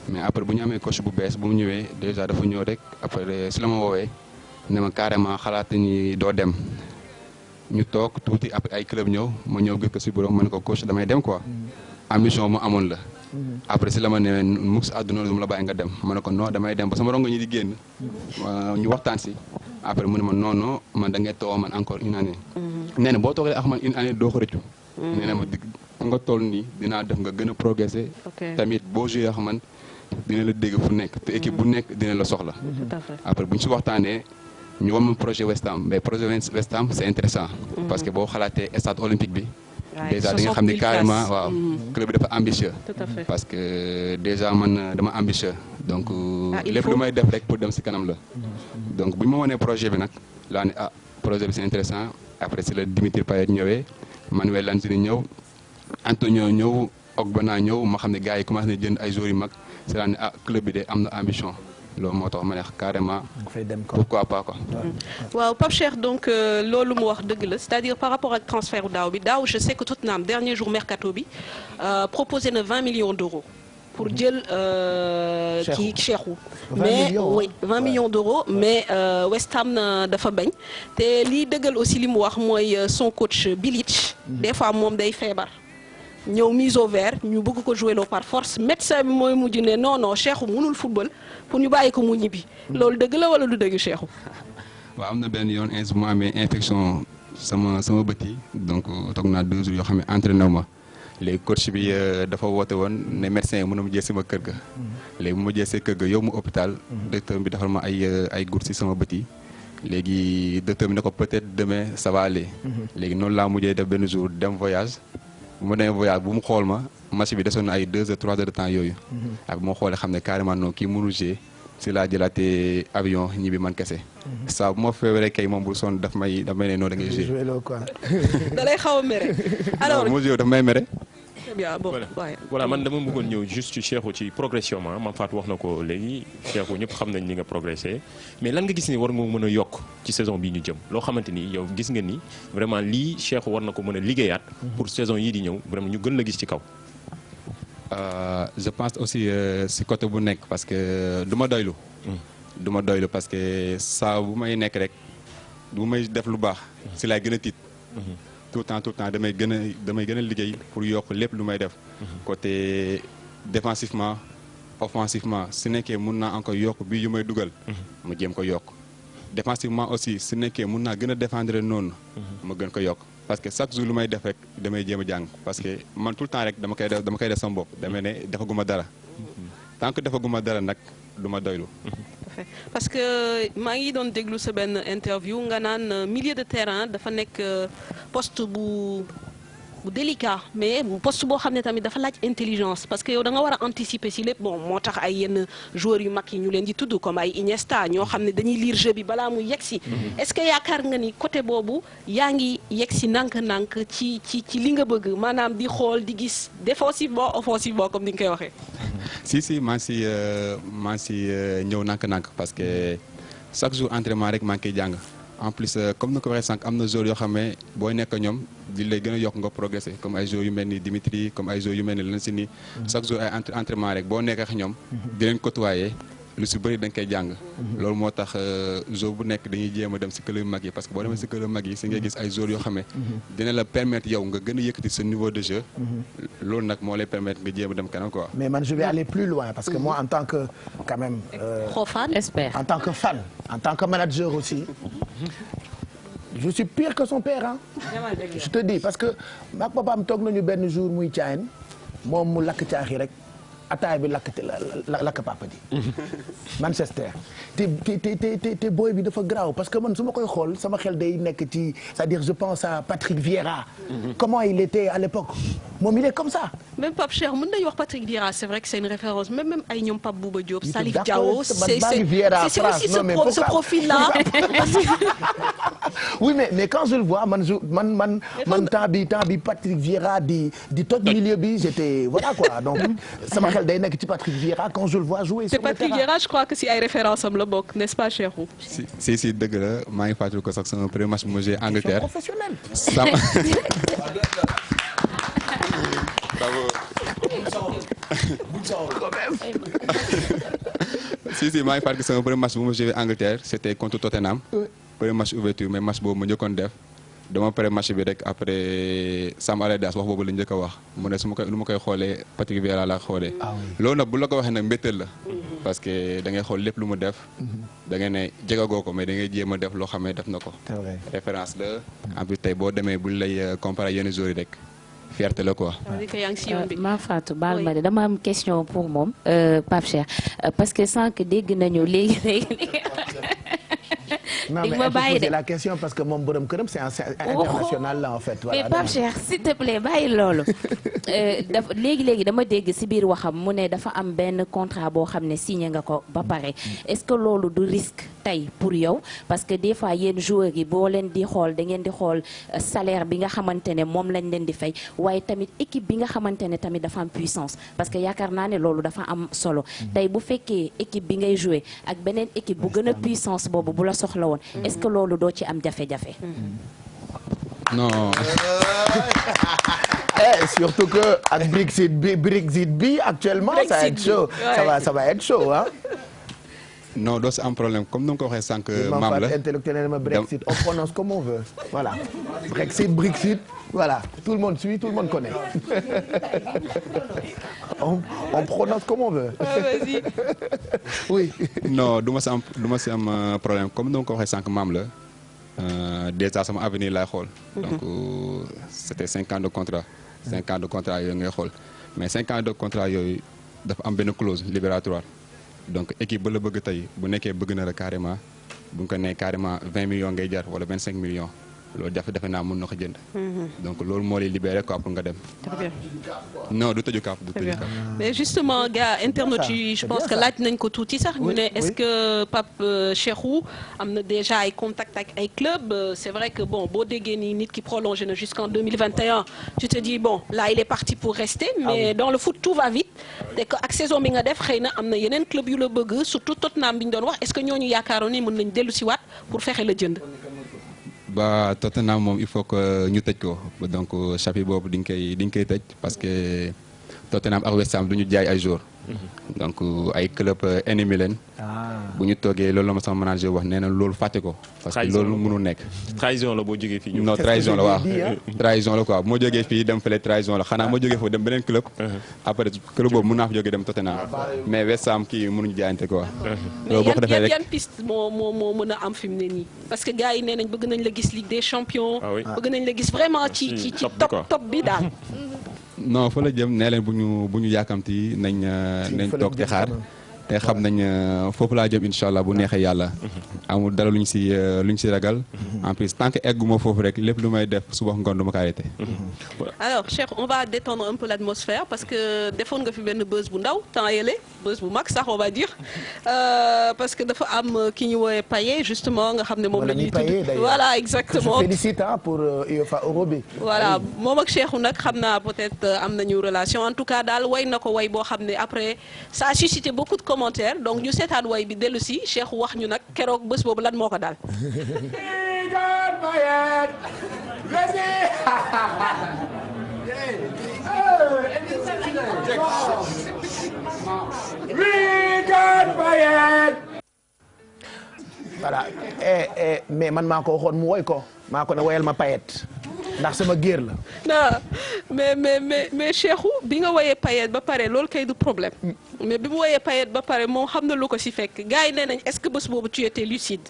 mais après bu ñu amee coach bu bees bu mu ñëwee déjà dafa ñëw rek après si la ma woowee. ne ma carrément xalaat ni doo dem ñu toog tuuti après ay club ñëw ma ñëw gëkk si borom ma ne ko coach damay dem quoi ambition mu amoon la après si la ma ne mukk si àdduna du ma la bàyyi nga dem ma ne ko non damay dem ba sama rongo ñi di génn ñu waxtaan si après mu ne ma non man da ngay toog man encore une année nee na boo toogee ak man une année doo ko rëccu nee na ma nga toll nii dinaa def nga gën a progresser. tamit boo joué yoo xamante dina la dégg fu nekk te équipe bu nekk dina la soxla. après bu ñu si waxtaanee ñu wam projet West Ham mais projet West Ham c'est intéressant parce que boo xalaatee stade olympique bi. déjà da nga xam ne carrément waaw club bi dafa ambitieux. parce que déjà man dama ambitieux donc lépp lu may def rek pour dem si kanam la. donc bu ñu ma wanee projet bi nag laa ne projet bi c'est intéressant après si la Dimitri Payet ñëwee Manuel Lanzini ñëw Antonio ñëw Ogbonna ñëw ma xam ne gars yi commencé na jënd ay joueurs yu mag si laa ne club bi de am na ambition. loolu moo tax ma ne carrément pourquoi pas quoi. waaw Pape Cheikh donc loolu mu wax dëgg la c'est-à-dire par rapport ak transfert daaw bi daaw je sais que Tottenham dernier jour mercato bi proposé na 20 millions d'euros pour jël kii Cheikhou mais oui 20 millions d'euros mais West Ham dafa bañ te lii dëggal aussi li mu wax mooy son coach Bilic des fois moom day feebar. ñëw mise au vert ñu bëgg ko jouer loo par force médecin bi mooy mujj ne non Cheikhou mënul football pour ñu bàyyi ko mu ñibbi loolu dëgg la wala du dëgg Cheikhou. waaw am na benn yoon bu ma amee infection sama bët yi donc toog naa 2 jours yoo xam ne entraîné wu ma léegi coach bi dafa woote woon ne médecin yi mën na ma jël sama kër ga. léegi bu ma jël see kër ga yow mu hôpital docteur bi defal ma ay gouttes ci sama bët yi léegi docteur bi ne ko peut-être demain ça va aller. léegi noonu laa mujjee def benn jour dem voyage. bu ma demee voyage bu mu xool ma match bi desoon na ay 2 heures 3 heures de temps yooyu. ak bu ma xoolee xam ne carrément non kii mënul jouer si laa jëlaatee avion ñibbi man kese. saa bu ma feebaree kay moom bu sonn daf may ne non da ngay jouer. da lay xaw a mere. alors moo jouer daf may mere. voilà man dama bëggoon ñëw juste ci Cheikhou ci progression Mame Fatou wax na ko léegi Cheikhou ñëpp xam nañ ni nga progressé mais lan nga gis ni war nga mën a yokk ci saison bii ñu jëm loo xamante ni yow gis nga ni vraiment lii Cheikhou war na ko mën a liggéeyaat pour saison yii di ñëw vraiment ñu gën la gis ci kaw. je pense aussi si côté bu nekk parce que du ma doylu. du ma doylu parce que saa bu may nekk rek bu may def lu baax si laay gën a tiit. tout le temps damay gën a liggéey pour yokk lépp lu may def. côté défensivement offensivement su nekkee mun naa encore yokk bii yu may dugal. ma jéem ko yokk. défensivement aussi su nekkee mun naa gën a défendre noonu. ma gën ko yokk parce que chaque jour lu may def rek damay jéem a jàng parce que man tout le temps rek dama koy def sama bopp damay ne defaguma dara. tant que defaguma dara nag du ma doylu. parce que maa ngi doon déglu sa benn interview nga naan milieu de terrain dafa nekk poste bu délicat mais poste boo xam ne tamit dafa laaj intelligence parce que yow da nga war a anticiper si lépp bon moo tax ay yenn joueurs yu mag yi ñu leen di tudd comme ay Iniesta ñoo xam ne dañuy lire jeu bi balaa mu yegsi. est-ce que yaakaar nga ni côté boobu yaa ngi yegsi nànk-nànk ci li nga bëgg maanaam di xool di gis défensivement offensivement comme ni nga koy waxee. si maa ngi si ñëw nànk-nànk parce que chaque jour entraînement rek maa ngi koy jàng en plus comme ni ko waxee sànq am na joueurs yoo xam ne booy nekk ñoom di lay gën a yokk nga progresser comme ay joueurs yu mel ni Dimitri comme ay joueurs yu mel ni Lanzini chaque jour ay entraînement rek boo nekk ak ñoom di leen côtoyer lu si bëri da nga koy jàng. loolu moo tax joueur bu nekk dañuy jéem a dem si club mag yi parce que boo demee si club mag yi si ngay gis ay joueurs yoo xam ne dina la permettre yow nga gën a yëkkati sa niveau de jeu. loolu nag moo lay permettre nga jéem a dem kanam quoi. mais man je vais aller plus loin parce que moi en tant que quand même. fan expert. en tant que fan en tant que manager aussi. je suis pire que son père je te dis parce que maag papaam toog nañu benn jour muy caayin moom mu lakk caaxi rek. ataay bi lakk papa ji Manchester te booy bi dafa graaw parce que man su ma koy xool sama xel day nekk ci c'est-à-dire je pense à Patrick Vieira comment il était à l'époque moom il est comme ça. même Pape Cheikh mën nañu wax Patrick Vieira c'est vrai que c'est une référence même ay ñoom Pape Bouba Diop Salif Diao c'est aussi ce profil là. oui mais quand je le vois man temps bi Patrick Vieira di toj milieu bi j'étais voilà quoi donc sama xel day nekk ci Patrick Vieira quand je le vois jouer. sur le terrain Patrick Vieira je crois que si ay référence am la bokk n'est-ce pas Cheikhou. si dëgg la maa ngi fàttali ko sax sama premier match bu ma joué Angleterre. professionnel. si maa ngi fàttali sama premier match bu ma joué Angleterre c'était contre Tottenham. premier match ouverture mais match boobu ma njëkkoon def. dama pare match bi rek après Sam Allardyce wax boobu la njëkk a wax mu ne lu ma koy xoolee Patrick Vieira laa xoolee. loolu nag bu la ko waxee nag mbéttal la. parce que da ngay xool lépp lu mu def. da ngay ne jegagoo ko mais da ngay jéem a def loo xam ne def na ko. référence la. en plus tey boo demee buñ lay comparer yenn joueurs yi rek fierté la quoi. maa Fatou baal ma de dama am question pour moom Pape Cheikh parce que sànq dégg nañu léegi. non mais elle peut poser la question parce que moom borom këram c'est international là en fait. voilà mais Pape Cheikh s'il te plaît bàyyi loolu. dafa léegi dama dégg ci biir waxam mu ne dafa am benn contrat boo xam ne signé nga ko ba pare est-ce que loolu du risque tey pour yow parce que des fois yéen joueurs yi boo leen di xool da ngeen di xool salaire bi nga xamante ne moom lañ leen di fay waaye tamit équipe bi nga xamante ne tamit dafa am puissance parce que yaakaar naa ne loolu dafa am solo tey bu fekkee équipe bi ngay jouer ak beneen équipe bu gën a puissance boobu bu la soxla woon est-ce que loolu doo ci am jafe-jafe. non. surtout que ak Brexit bi actuellement ça va être chaud ça va être chaud hein. non doo si am problème comme ni nga ko waxee sànq. maam la intellectuellement Brexit on prononce comme on veut voilà Brexit voilà tout le monde suit tout le monde connaît on prononce comme on veut. Vas-y. oui. non du ma si am problème comme ni nga ko waxee sànq maam la déjà sama avenir laay xool. donc c'était 5 ans de contrat. 5 ans de contrat yooyu ngay xool mais 5 ans de contrat yooyu dafa am benn clause libératoire. donc équipe ba la bëgg tey bu nekkee bëgg na la carrément bu ñu ko nee carrément 20 millions ngay jar wala 25 millions loolu defe naa mën na ko jënd. donc loolu moo lay libéré quoi pour nga dem. très bien. non du tëju kaaf du tëju kaaf. mais justement gars internautes yi je pense que laaj nañ ko tuuti sax ñu ne est-ce que Pape Cheikhou am na déjà ay contact ak ay club c'est vrai que bon boo déggee ni nit ki prolongé na jusqu'en 2021 tu te dis bon là il est parti pour rester mais dans le foot tout va vite te que ak saison bi nga def xëy na am na yeneen club yu la bëgg surtout Tottenham bi ñu doon wax est-ce que ñooñu yaakaaroon ni mën nañ dellu si waat pour fexe la jënd. ba Tottenham moom il faut que ñu tëj ko donc chapitre boobu diñ koy tëj parce que Tottenham ak West Ham du ñu jaay ay joueurs. donc ay club ennemi leen. bu ñu toogee loolu la ma sama manager wax nee na loolu fàtte ko. parce que loolu mënul nekk. trahison la boo jógee fii. non trahison la waaw trahison la quoi moo jógee fii dem fële trahison la xanaa moo jógee foofu dem beneen club. après club boobu mën naa fa jógee dem Tottenham mais West Ham kii mënuñu jaayante quoi. loolu boo ko defee rek mais yan piste moo mën a am fi mu ne nii. parce que gars yi nee nañ bëgg nañ la gis Ligue des Champions. bëgg nañ la gis vraiment ci top bi daal. non fa la jëm nee leen bu ñu yàkkamti nañ toog te xaar te xam nañ foofu laa jëm incha allah bu neexee yàlla. amul dara luñ si ragal. en plus tant que egguma foofu rek lépp lu may def suba ngoon du ma ko arrêté. alors Cheikh on va détendre un peu l'atmosphère parce que defoon nga fi benn buzz bu ndaw temps yële buzz bu mag sax on va dire parce que dafa am ki ñu woowee Payet justement nga xam ne moom la ñuy tudd voilà exactement. je félicite pour UEFA Euro bi. voilà moom ak Cheikhou nag xam naa peut-être am nañu relation en tout cas daal way na ko way boo xam ne après ça a suscité beaucoup de commentaires donc ñu seetaan way bi dellu si Cheikhou wax ñu nag keroog bés boobu lan moo ko daal. voilà mais man maa ko waxoon mu woy ko maa ko ne woyal ma Payet ndax sama géer la. non mais Cheikhou bi nga woyee Payet ba pare loolu kay du problème mais bi mu woyee Payet ba pare moom xam na lu ko si fekk gars yi nee nañ est-ce que bés boobu tu étais lucide.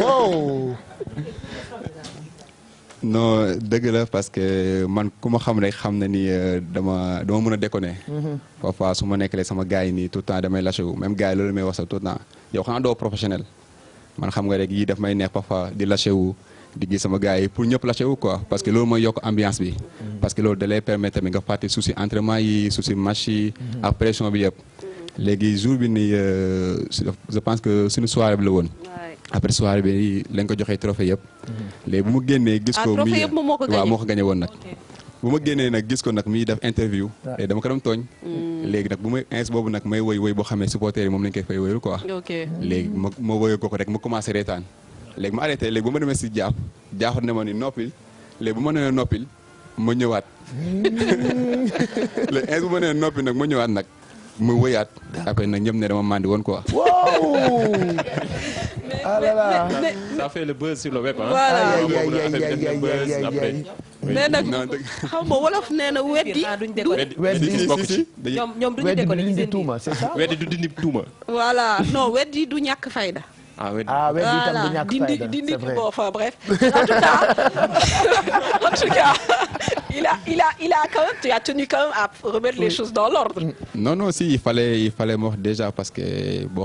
wow. non dëgg la parce que man ku ma xam rek xam na ni dama mën a déconner. parfois su ma nekkalee sama gars yi nii tout le temps damay lâché wu même gars yi loolu may wax sax tout le temps yow xanaa doo professionnel man xam nga rek yii daf may neex parfois di lâché wu di gis sama gars yi pour ñëpp lâché wu quoi parce que loolu mooy yokk ambiance bi. parce que loolu da lay permettre tamit nga fàtte souci entraînement yi souci match yi ak pression bi yëpp. léegi jour bi nii je pense que suñu soirée bi la woon. après soirée bi lañ ko joxee trophée yëpp. léegi bu ma génnee gis ko. trophée yëpp moo ko gagné waaw moo ko gagné woon nag. bu ma génnee nag gis ko nag muy def interview. léegi dama ko doon tooñ. léegi nag bu may ins boobu nag may woy boo xamee supporter yi moom lañ koy fay woyul quoi. léegi ma woyoo ko rek ma commencé reetaan. léegi ma arrêté léegi bu ma demee si jaaxut ne ma ni noppil léegi bu ma nee noppil ma ñëwaat. léegi ins bu ma nee noppil nag ma ñëwaat nag. mu wëyaat après nag ñëpp ne dama mandi woon quoi. ça fait le buzz sur le web ah. voilà mais nag xam nga wolof nee na weddi. weddi bokk ci. ñoom duñu déconné weddi tuuma c'est ça. weddi du dindi tuuma. voilà non weddi du ñàkk fayda. weddi itam du ñàkk fayda dindi c'est vrai. bon enfin bref en tout cas il a quand même tu as tenu quand même à remettre les choses dans l'ordre. non si il fallait ma wax déjà parce que boo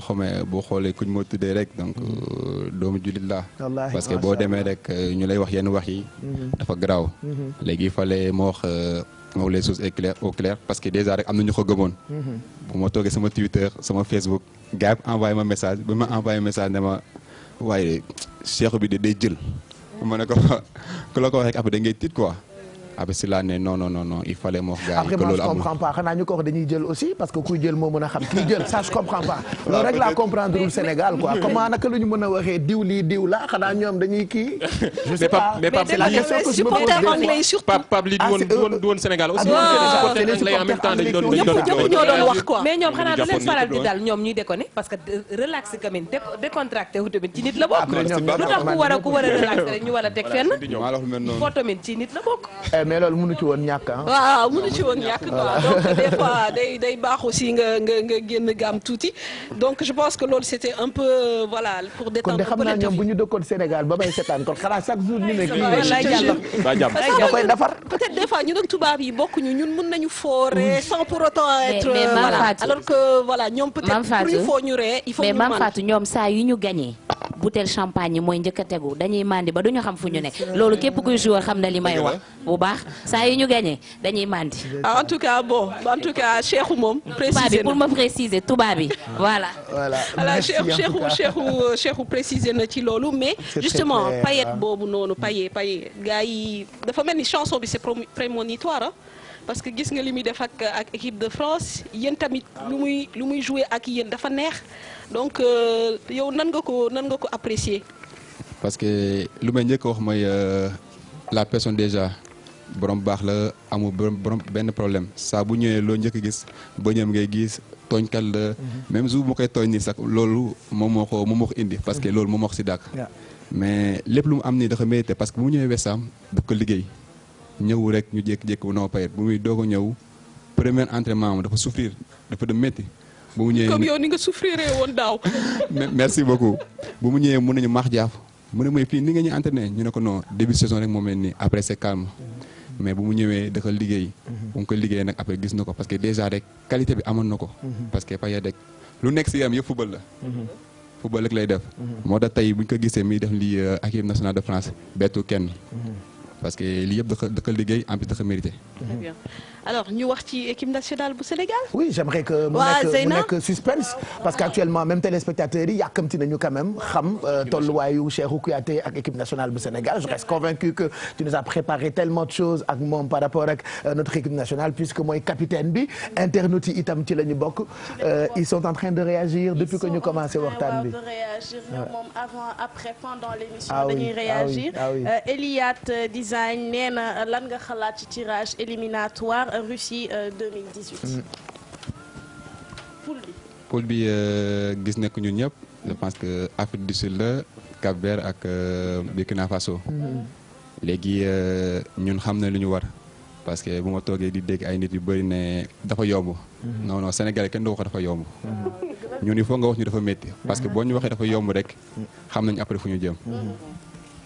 xoolee kuñ moo tuddee rek donc doomu jullit la parce que boo demee rek ñu lay wax yenn wax yi dafa garaaw léegi il fallait ma wax les choses au clair parce que déjà rek am na ñu ko gëmoon bu ma toogee sama Twitter sama Facebook gars yi envoyé ma message ba ma envoyé message ne ma waaye Cheikh bi day jël ma ne ko ku la ko wax rek après da ngay tiit quoi après si laa ne non il fallait ma wax gars yi que loolu amul. après moi je comprends pas xanaa ñu ko wax dañuy jël aussi parce que kuy jël moo mën a xam kii jël ça je comprends pas loolu rek laa comprendre dul Sénégal quoi comment naka la ñu mën a waxee diw lii diw la xanaa ñoom dañuy kii. je sais pas mais Pape c'est la question que je me pose des fois. Pape li du woon Sénégal aussi. en même temps dañu doon ñoo doon wax quoi. mais ñoom xanaa du leen faral di dal ñoom ñuy déconné parce que relax quand même décontracté wu tamit ci nit la bokk. lu tax ku war a relaxé rek ñu war a teg fenn. foo tamit ci nit la bokk. mais loolu mënu ci woon ñàkk ah. waaw mënu ci woon ñàkk quoi donc des fois day baax aussi nga génn gaam tuuti donc je pense que loolu c'était un peu voilà pour détendre. kon de xam naa ñoom bu ñu dëkkoon Sénégal ba may seetaan kon xanaa chaque jour ñu ne kii da koy defar peut-être des fois ñu nag tubaab yi bokkuñu ñun mën nañu fooree sans pour autant être voilà alors que voilà ñoom peut-être pour ñu foo ñu ree il faut ñu Mame Fatou ñoom saa yu ñu gagné bouteille champagne yi mooy njëkk a tegu dañuy mandi ba duñu xam fu ñu ne loolu képp kuy joueur xam na li may wax bu baax saa yu ñu gagné dañuy mandi. en tout cas Cheikhou moom. préciser na pour ma préciser tubaab bi voilà. Cheikhou préciser na ci loolu mais justement paillette boobu noonu paillette gars yi dafa mel ni chanson bi c'est prémonitoire parce que gis nga li muy def ak équipe de France yéen tamit lu muy jouer ak yéen dafa neex donc yow nan nga ko apprécier. parce que lu may njëkk a wax mooy la personne déjà borom baax la amul borom benn problème saa bu ñëwee loo njëkk a gis ba ñëm ngay gis tooñkat la même jour mu koy tooñ nii sax loolu moom moo ko indi parce que loolu moom moo ko si dàq. mais lépp lu mu am nii dafa mérité parce que bu mu ñëwee West Ham daf ko liggéey. ñëw rek ñu jékki-jékki bu noo payet bu muy doog a ñëw premier entraînement am dafa souffrir dafa dem métti. bu mu ñëwee comme yow ni nga souffrir woon daaw. merci beaucoup bu mu ñëwee mun nañu maax jaaf mu ne mooy fii ni nga ñu entraîné ñu ne ko non début saison rek moo mel nii après c'est calme mais bu mu ñëwee dafa liggéey. bu mu ko liggéeyee nag après gis na ko parce que déjà rek qualité bi amoon na ko. parce que payet rek lu nekk si yaram yëpp football la. football rek lay def. moo tax tey bu ñu ko gisee muy def lii équipe nationale de France bettu kenn. parce que lii yëpp da ko liggéey en plus da ko mérité. Très bien. Alors ñu wax ci équipe nationale bu Sénégal. oui j'aimerais que mu nekk suspense parce que actuellement même téléspectateurs yi yàkkamti nañu quand même xam tolluwaayu Cheikhou Kouyaté ak équipe nationale bu Sénégal je reste convaincu que tu nous as préparé tellement de choses ak moom par rapport ak notre équipe nationale puisque mooy capitaine bi internautes yi itam ci la ñu bokk ils sont en train de réagir depuis que ñu commencé waxtaan bi. de réagir moom avant après pendant l'émission dañuy réagir Eliat Design nee na lan nga xalaat ci tirage éliminatoire Russie 2018. poule bi gis nekk ñun ñëpp je pense que Afrique du Sud la Cap-Vert ak Burkina Faso. léegi ñun xam na lu ñu war parce que bu ma toogee di dégg ay nit yu bëri ne dafa yomb. non Sénégal kenn du wax dafa yomb. ñun il faut nga wax ñu dafa métti parce que boo ñu waxee dafa yomb rek xam nañ après fu ñu jëm.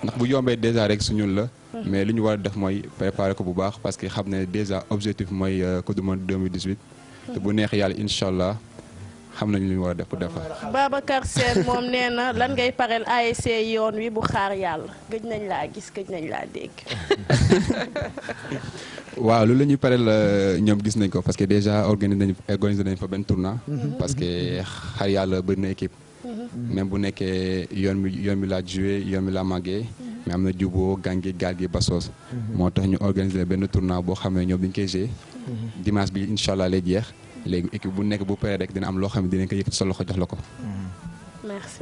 ndax bu yombee déjà rek su ñun la. mais li ñu war a def mooy préparer ko bu baax parce que xam ne déjà objectif mooy Coupe du Monde 2018. te bu neexee yàlla incha allah xam nañu li ñu war a def pour defar. Babacar Sène moom nee na lan ngay pareel ASC yoon wi bu xaar yàlla gëj nañ laa gis gëj nañ laa dégg. waaw loolu la ñuy pareel ñoom gis nañ ko parce que déjà organisé nañ fa benn tournoi. parce que xaar yàlla bëri na équipe. même bu nekkee yoon mi laa joué yoon mi laa màggee. mais am na juboo gàngi gaal gi basoos moo tax ñu organiser benn tournoi boo xam ne ñoom dañu koy jouer dimanche bi incha allah lay jeex léegi équipe bu nekk bu paree rek dina am loo xam ne dinañ ko yëkkati sa loxo jox la ko. merci.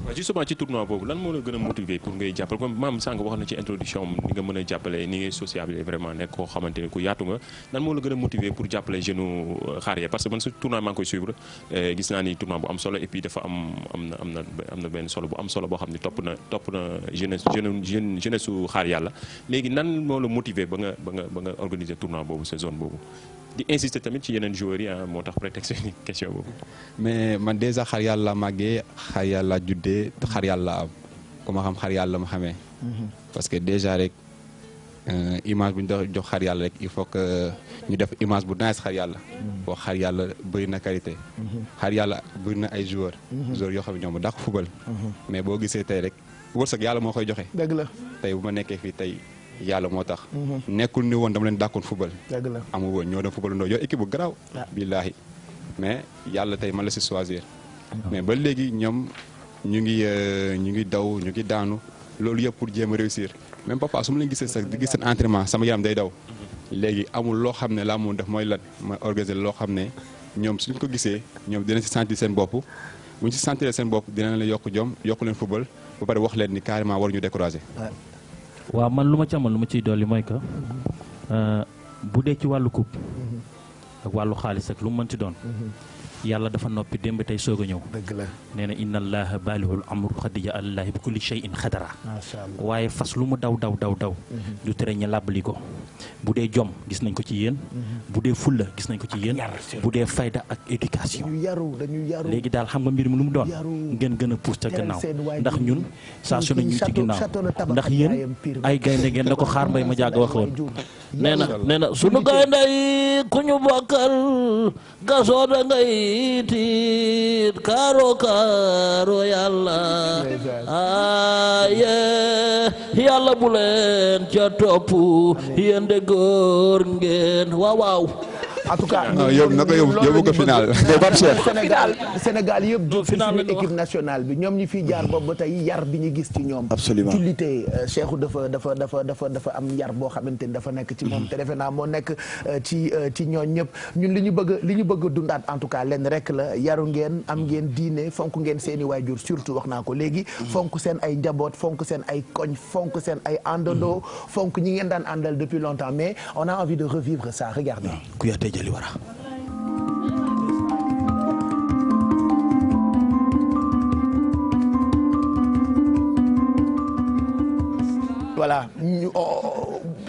waaw justement ci tournoi boobu lan moo la gën a motiver pour ngay jàppale comme maam sànq wax na ci introduction ni nga mën a jàppale ni ngay sociable vraiment nekk koo xamante ni ku yaatu nga lan moo la gën a motiver pour jàppale jeune xaar ya parce que man su tournoi maa ngi koy suivre gis naa ni tournoi bu am solo et puis dafa am na benn solo bu am solo boo xam ne topp na jeunesse su xaar yàlla léegi nan moo la motiver ba nga organiser tournoi boobu sa zone boobu di insister tamit ci yeneen joueurs yi moo tax prétexte question boobu. mais man déjà xaar yàlla màggee xaar yàlla laa juddee xar yàlla am ku ma xam xar yàlla ma xamee. parce que déjà rek image bu ñu doon jox xar yàlla rek il faut que ñu def image bu nice xar yàlla. boo xar yàlla bëri na qualité. xar yàlla bëri na ay joueurs. joueurs yoo xam ne ñoom dàq fubal. mais boo gisee tey rek wërsëg yàlla moo koy joxe. dëgg la tey bu ma nekkee fii tey yàlla moo tax. nekkul ni woon dama leen dàkkoon fubal. dëgg la amul woon ñoo doon fubal ndoo yow équipe bu garaaw. billaahi mais yàlla tey man la si choisir. mais ba léegi ñoom ñu ngi daw ñu ngi daanu loolu yëpp pour jéem a réussir même papa su ma leen gisee sax di gis seen entraînement sama yaram day daw. léegi amul loo xam ne laa mun def mooy lan mooy organiser loo xam ne ñoom suñ ko gisee ñoom dinañ si sentir seen bopp bu ñu si sentir seen bopp dinañ leen yokk jom yokk leen football ba pare wax leen ni carrément waruñu décourager. waaw man lu ma ci amoon lu ma ciy dolli mooy que bu dee ci wàllu coupe ak wàllu xaalis ak lu mu mën ci doon. yàlla dafa noppi démb tey soog a ñëw. dëgg la nee na inna allaha baalihul amru xadija allahi bi kulli shay'in xadara. macha allah waaye fas lu mu daw. du tere ña làbbali ko bu dee jom gis nañ ko ci yéen. bu dee fulla gis nañ ko ci yéen. bu dee fayda ak éducation. dañu yaru léegi daal xam nga mbir mi lu mu doon. ngeen gën a puus ca gannaaw ndax ñun saa su ne ñu ci ginnaaw ndax yéen ay gaynde ngeen na ko xaar mbay ma jàgg waxoon. nee na sunu gaynde yi ku ñu bokkal gasoo da ngay tiit karo yàlla aye yàlla bu leen ca topp yéen de góor ngeen waaw en tout cas yóbbu ko final Sénégal yëpp jur fi suñu équipe nationale bi ñoom ñi fiy jaar boobu ba tey yar bi ñu gis ci ñoom. absolument jullite Cheikhou dafa am yar boo xamante ni dafa nekk ci moom te defe naa moo nekk ci ñooñ ñëpp ñun li ñu bëgg dundaat en tout cas lenn rek la yaru ngeen am ngeen diine fonk ngeen seen i waajur surtout wax naa ko léegi. fonk seen ay njaboot fonk seen ay koñ fonk seen ay àndandoo fonk ñi ngeen daan àndal depuis longtemps mais on a envie de revivre ça regardez. Kouyaté Jaliwara. voilà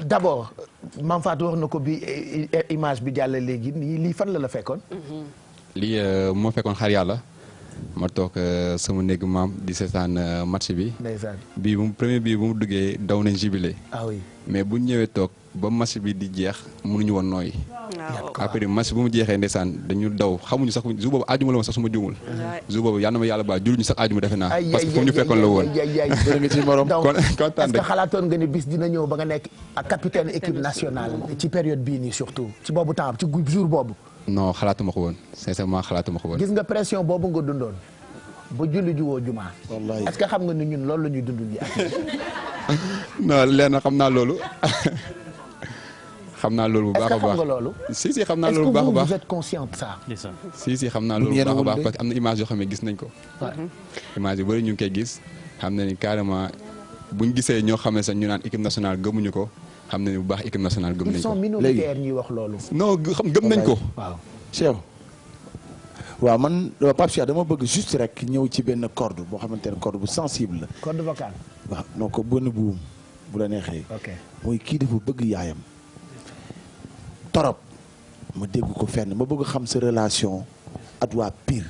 d'abord Mame Fatou wax na ko bi image bi jàll léegi lii fan la fekkoon. lii moo fekkoon xar yàlla ma toog sama néegu maam di seetaan match bi. ndeysaan bii premier bii bu mu duggee daw nañ jubilé. ah oui mais bu ñëwee toog ba match bi di jeex mënuñu woon nooyi. après match bu mu jeexee ndeysaan dañu daw xamuñu sax jour boobu aajuma la woon sax su ma juumul. jour boobu yal na ma yàlla baal juluñu sax aajuma defe naa. parce que fu ñu fekkoon la woon. bëri nga ci morom kontaan est-ce que xalaatoon nga ni bis dina ñëw ba nga nekk ak capitaine équipe nationale ci période bii nii surtout ci boobu temps ci jour boobu. non xalaatuma ko woon sincèrement xalaatuma ko woon. gis nga pression boobu nga dundoon ba julli ji woo jumaa. wallaay est-ce que xam nga ni ñun loolu la ñuy dund nii ak. non leen na xam naa loolu. xam naa loolu bu baax a baax est-ce que xam nga loolu. si xam naa loolu bu baax a baax est-ce que vous êtes conscient de ça. si xam naa loolu bu baax a baax parce que am na image yoo xam ne gis nañ ko. image yu bëri ñu ngi koy gis xam na ni carrément buñ gisee ñoo xam ne sax ñu naan équipe nationale gëmuñu ko xam na ni bu baax équipe nationale gëm nañ ko. ils sont minoritaires ñuy wax loolu. non gëm nañ ko. waaw Cheikh waaw man Pape Cheikh dama bëgg juste rek ñëw ci benn corde boo xamante ne corde bu sensible la. corde vocale. waaw non ko benn buum bu la neexee. ok mooy kii dafa bëgg yaayam. torop ma dégg ko fenn ma bëgg xam sa relation ak waa Pire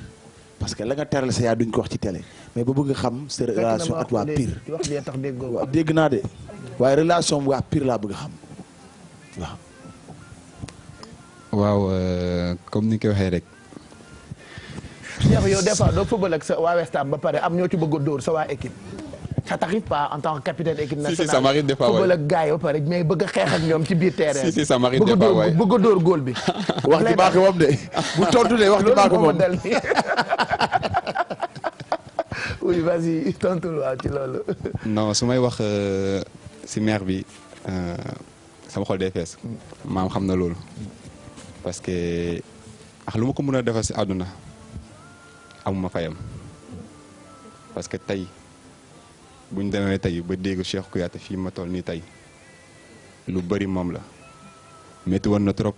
parce que la nga teral sa yaay duñ ko wax ci télé mais ba bëgg xam sa relation ak waa Pire. waaw dégg naa de waaye relation waa Pire laa bëgg xam waaw. waaw comme ni nga ko waxee rek. Cheikh yow des fois doo football ak sa waa West Ham ba pare am ñoo ci bëgg a dóor sa waa équipe. ça t'arrive pas en tant que capitaine équipe nationale. si ça m'arrive des fois football ak gars yi ba pare mais bëgg a xeex ak ñoom ci biir terrain. si ça m'arrive des fois waay bëgg a dóor góol bi. wax ci baax moom de bu tontu de wax ci baax moom. oui vas-y tontul waaw ci loolu. non su may wax si maire bi sama xol day fees. maam xam na loolu. parce que lu ma ko mën a defal si àdduna amuma fayam parce que tey. bu ñu demee tey ba dégg Cheikh Kouyaté fii ma toll nii tey lu bëri moom la métti woon na trop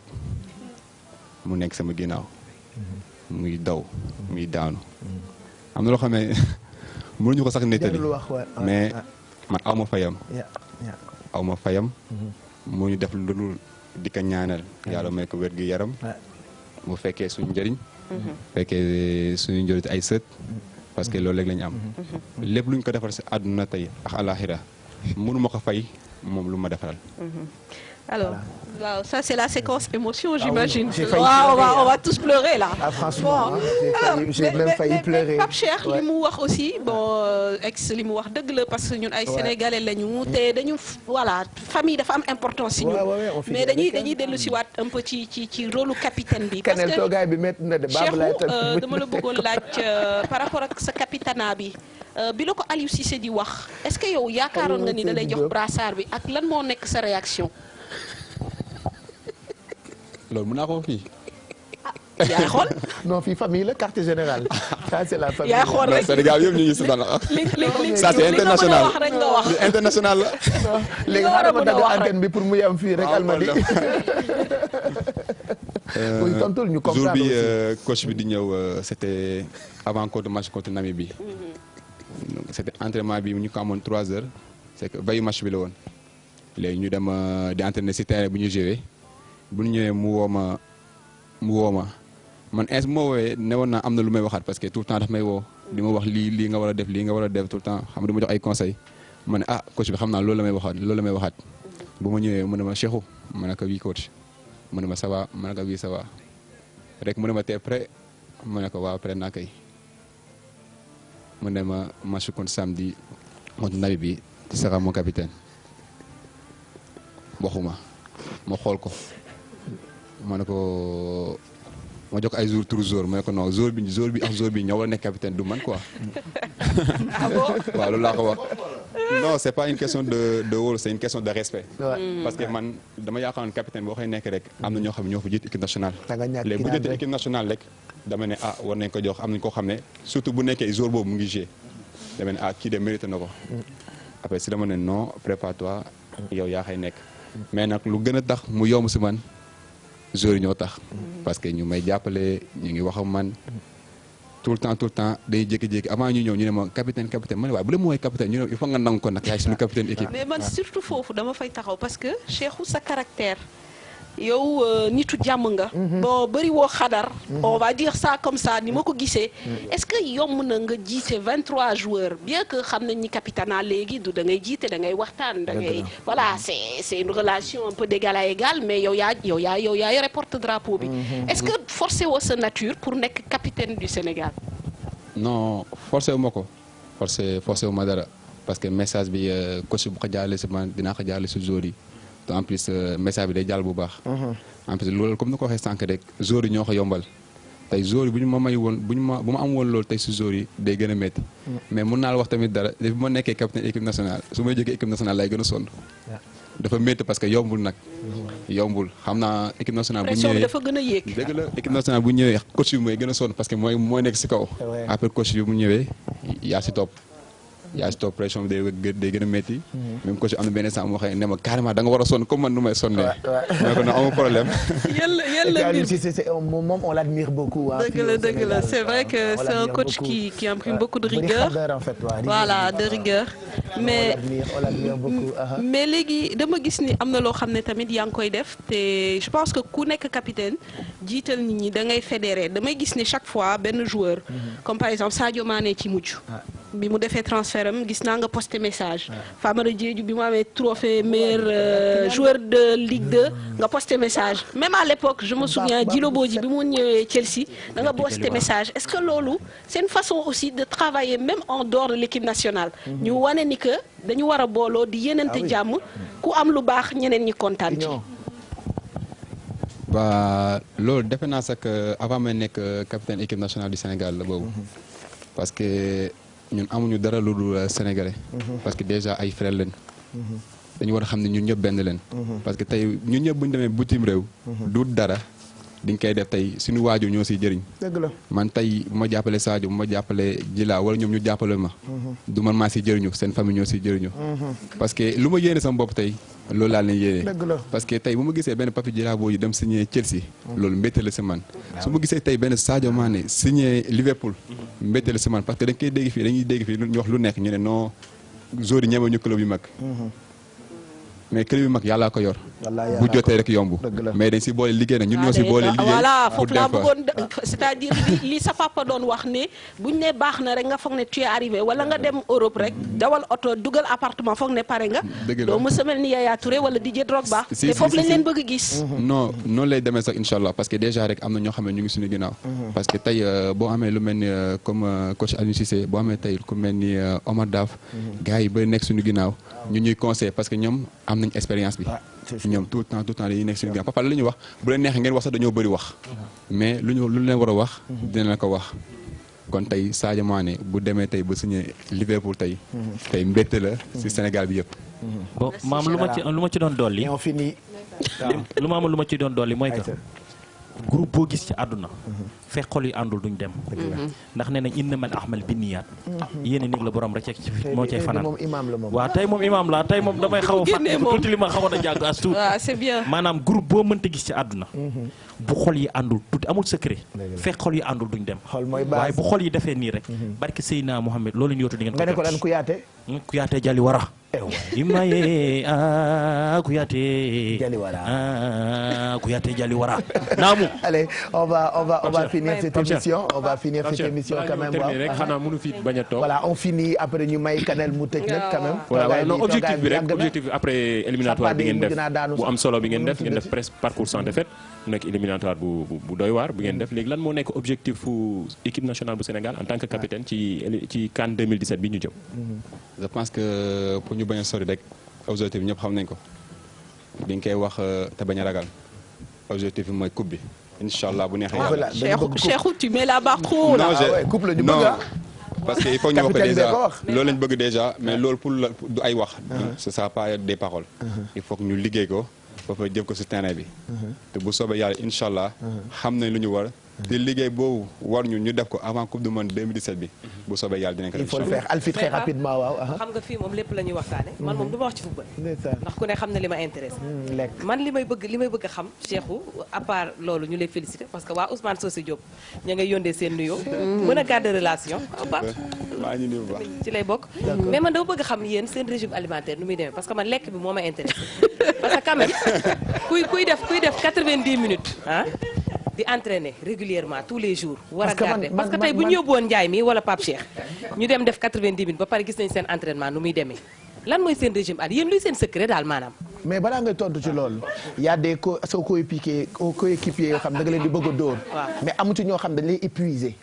mu nekk sama ginnaaw muy daw muy daanu am na loo xam ne mënuñu ko sax nettali mais man aw ma fayam aw ma fayam moo ñu def lu dul di ko ñaanal yàlla may ko wér gi yaram mu fekkee suñu njëriñ fekkee suñu njëriñ ay sët parce que loolu léegi la ñu am lépp lu ñu ko defal si àdduna tey ak àlaxira mënu ma ko fay moom lu ma defaral. Alors, wow, ça c'est la séquence émotion, j'imagine. Ah oui, on va tous pleurer là. Ah franchement, j'ai même failli pleurer. Pape Cheikh li mu wax aussi bon ex li mu wax dëgg la parce que ñun ay sénégalais lañu te dañu voilà famille dafa am importance si ñun. mais dañuy dellu si waat un peu ci rôle capitaine bi. parce que toogaay bi métti na de Cheikhou dama la bëggoon laaj par rapport ak sa capitanat bi. bi la ko Aliou Cissé di wax est-ce que yow yaakaaroon nga ni da lay jox brassard bi ak lan moo nekk sa réaction. loolu mën naa ko fii. yaay xool. non fii famille la quartier général. ça c'est la famille. yaay xool rek Sénégal yëpp ñu ngi si daan ça c'est international international la. léegi xaaral ma dagg antenne bi pour mu yam fii rek almadi. muy tontul ñu comprendre jour bi coach bi di ñëw c'était avant contre match contre Namibie. donc c'était entraînement bi ñu ko amoon 3 heures. c'est que veille match bi la woon. léegi ñu dem di entraîner si terrain bu ñu joué. bu ñu ñëwee mu woo ma man ins bu ma woowee ne woon naa am na lu may waxaat parce que tout le temps daf may woo di ma wax lii nga war a def lii nga war a def tout le temps xam nga di ma jox ay conseils ma ne coach bi xam naa loolu la may waxaat bu ma ñëwee mu ne ma Cheikhou ma ne ko oui coach mu ne ma ça va ma ne ko oui ça va rek mu ne ma t'es prêt ma ne ko waaw prêt naa kay mu ne ma match contre samedi contre Namibie tu seras mon capitaine waxuma ma xool ko ma ne ko ma jox ay jour ma ne ko non jour bi ak jour bi ñoo war a nekk capitaine du man quoi. ah bon waaw loolu laa ko wax. non c'est pas une question de rôle c'est une question de respect. parce que man dama yaakaar ne capitaine boo koy nekk rek am na ñoo xam ne ñoo fa jiite équipe nationale. léegi bu jotee équipe nationale rek dama ne war nañ ko jox am nañ koo xam ne surtout bu nekkee jour boobu mu ngi jouer dama ne kii de mérité na ko. après si dama ne non prépare-toi yow yaa xay nekk. mais nag lu gën a tax mu yomb si man joueurs yi ñoo tax. parce que ñu may jàppale ñu ngi wax ak man tout le temps day jékki-jékki avant ñu ñëw ñu ne ma capitaine man waaye bu la mu woowee capitaine ñu ne il faut nga nangu ko nag yaay suñu capitaine équipe. mais man surtout foofu dama fay taxaw parce que Cheikhou sa caractère yow nitu jàmm nga. bon bëri woo xadar. on va dire ça comme ça ni ma ko gisee. est-ce que yomb na nga jiite 23 joueurs bien que xam nañ ni capitana léegi du da ngay jiite da ngay waxtaan. da ngay voilà c'est une relation un peu d'égal à égal mais yow yaa yore porte-drapeau bi. est-ce que forcé woo sa nature pour nekk capitaine du Sénégal. non forcé wu ma ko forcé wu ma dara parce que message bi coach bu ko jaarale si man dinaa ko jaarale si joueurs yi. te en plus message bi day jàll bu baax. en plus loolu comme ni ko waxee sànq rek joueurs yi ñoo ko yombal tey joueurs yi bu ma am woon loolu tey si joueurs yi day gën a métti. mais mun naa la wax tamit dara depuis ma nekkee capitaine équipe nationale su may jógee équipe nationale lay gën a sonn. dafa métti parce que yombul nag. yombul xam naa équipe nationale bu ñëwee pression bi dafa gën a yéeg. dëgg la équipe nationale bu ñëwee coach bi mooy gën a sonn parce que mooy nekk si kaw. après coach bi bu ñëwee yaa si topp. yaa si topp pression bi day gën a métti. même coach am na benn saa mu waxee ne ma carrément da nga war a sonn comme man nu may sonnee. ma ne ko non amul problème. yàlla moom on l'admire beaucoup. dëgg la c'est vrai que c'est un coach qui imprime beaucoup de rigueur. voilà de rigueur. mais léegi dama gis ni am na loo xam ne tamit yaa ngi koy def te je pense que ku nekk capitaine jiital nit ñi da ngay fédérer damay gis ni chaque fois benn joueur. comme par exemple Sadio Mané ci mujj. bi mu defee transfert am gis naa nga posté message. Famara Diédhiou bi mu amee trophée meilleur joueur de Ligue 2 nga posté message même à l'époque je me souviens Djilo Bodji bi mu ñëwee Chelsea da nga posté message est-ce que loolu c'est une façon aussi de travailler même en dehors de l'équipe nationale. ñu wane ni que dañu war a booloo di yéenante jàmm ku am lu baax ñeneen ñi kontaan ci. ba loolu defe naa sax avant may nekk capitaine équipe nationale du Sénégal la boobu. parce que ñun amuñu dara lu dul sénégalais. parce que déjà ay frères leen. dañu war a xam ne ñun ñëpp benn leen. parce que tey ñun ñëpp bu ñu demee bitim réew. du dara diñ koy def tey suñu waajur ñoo siy jëriñ. dëgg la man tey bu ma jàppale Sadio bu ma jàppale Jila wala ñoom ñu jàppale ma. du man maa siy jëriñu seen famille ñoo siy jëriñu. parce que lu ma yéene sama bopp tey loolu laa leen yéene. dëgg la parce que tey bu ma gisee benn Papi Jila boobu dem signé Chelsea. loolu mbétte la si man. su ma gisee tey benn Sadio Mané signé Liverpool. mbétte la si man parce que dañ koy dégg fii dañuy dégg fii ñu wax lu nekk ñu ne non joueurs yi ñeme ñu club yu mag. mais kër bi mag yàllaa ko yor. bu jotee rek yomb. mais dañ si boole liggéey nag ñun ñoo si boole liggéey. voilà foofu laa bëggoon c'est-à-dire li sa papa doon wax ne buñ ne baax na rek nga foog ne tu es arrivé wala nga dem Europe rek dawal oto dugal appartement foog ne pare nga. doo mës a mel ni Yaya Touré wala DJ Drogba. te foofu lañ leen bëgg a gis. non noonu lay demee sax incha allah parce que déjà rek am na ñoo xam ne ñu ngi suñu ginnaaw. parce que tey boo amee lu mel ni comme coach Aliou Cissé boo amee tey ku mel ni Omar Daf. gars yi ba nekk suñu ginnaaw ñu ñuy conseil parce que ñoom am nañ expérience bi. ñoom tout le temps dañuy nekk suñu ginnaaw papa la ñuy wax bu leen neexee ngeen wax sax dañoo bëri wax. mais lu leen war a wax. dina ko wax. kon tey Sadio Mané bu demee tey ba signé Liverpool tey. tey mbette la si Sénégal bi yëpp. bon maam lu ma ci doon dolli. lu ma ci doon dolli mooy que. groupe boo gis ci àdduna. fekk xol yi àndul duñ dem. ndax nee nañ innamal a'maalu binniyaat. yéen nit la borom rek moo cay fanaan. waaw tey moom imaam la tey moom damay xaw a fàtte tuuti li ma xawoon a jàng as tuut. waaw c'est bien. maanaam groupe boo mënta gis ci àdduna. bu xol yi àndul tuuti amul secret. fekk xol yi àndul duñ dem. waaye bu xol yi defee nii rek. barke Seydina Mohamed loolu ñu yootu di ngeen ko. nga ne ko daan Kuyaate Jali Wara. Imaye Kuyaate Jali Wara. Kuyaate Jali Wara. Naamu. Allez, on va finir cette émission. On va finir cette émission quand même. xanaa mënu fi bañ a toog. Voilà, on finit après ñu may Kanel mu tëj nag quand même. voilà non objectif bi rek objectif bi après éliminatoire bi ngeen def bu am solo bi ngeen def presque parcours sans défaite mu nekk éliminatoire bu doy waar bu ngeen def léegi lan moo nekk objectif fu équipe nationale bu Sénégal en tant que capitaine ci CAN 2017 bi ñu jëm. je pense que pour ñu bañ a sori rek objectif bi ñëpp xam nañ ko bi nga koy wax te bañ a ragal objectif bi mooy coupe bi incha allah bu neexee yàlla. Cheikhou tu mets la barre trop là. coupe la ñu bëgg parce que il faut ñu wax ko déjà loolu lañ bëgg déjà mais loolu pour du ay wax. ce sera pas des paroles. il faut que ñu liggéey ko ba fa jëm ko ci terrain bi. te bu soobee yàlla incha allah xam nañ lu ñu war. te liggéey boobu war ñu def ko avant coupe du monde 2017 bi bu soobee yàlla dinañ ko def. il faut le faire Alfie très rapidement waaw. xam nga fii moom lépp la ñuy waxtaane man moom du ma wax ci football. ndax ku ne xam na li ma intéressé. man li may bëgg a xam Cheikhou à part loolu ñu lay féliciter parce que waa Ousmane Sossi Diop ña ngay yóndee seen nuyoo. mën a garder relation. maa ngi nuyu bu baax ci lay bokk. mais man dama bëgg a xam yéen seen régime alimentaire nu muy demee parce que man lekk bi moo ma intéressé parce que quand même kuy def 90 minutes ah. di entraîner régulièrement tous les jours. war a garder parce que tey bu ñu yóbbu woon Ndiaye mi wala Pape Cheikh ñu dem def 90 minutes ba pare gis nañ seen entraînement nu muy demee lan mooy seen régime at yéen luy seen secret daal maanaam. mais balaa ngay tontu ci loolu y a des coéquipiers yoo xam da nga leen di bëgg a dóor. mais amu ci ñoo xam dañ lay épuiser.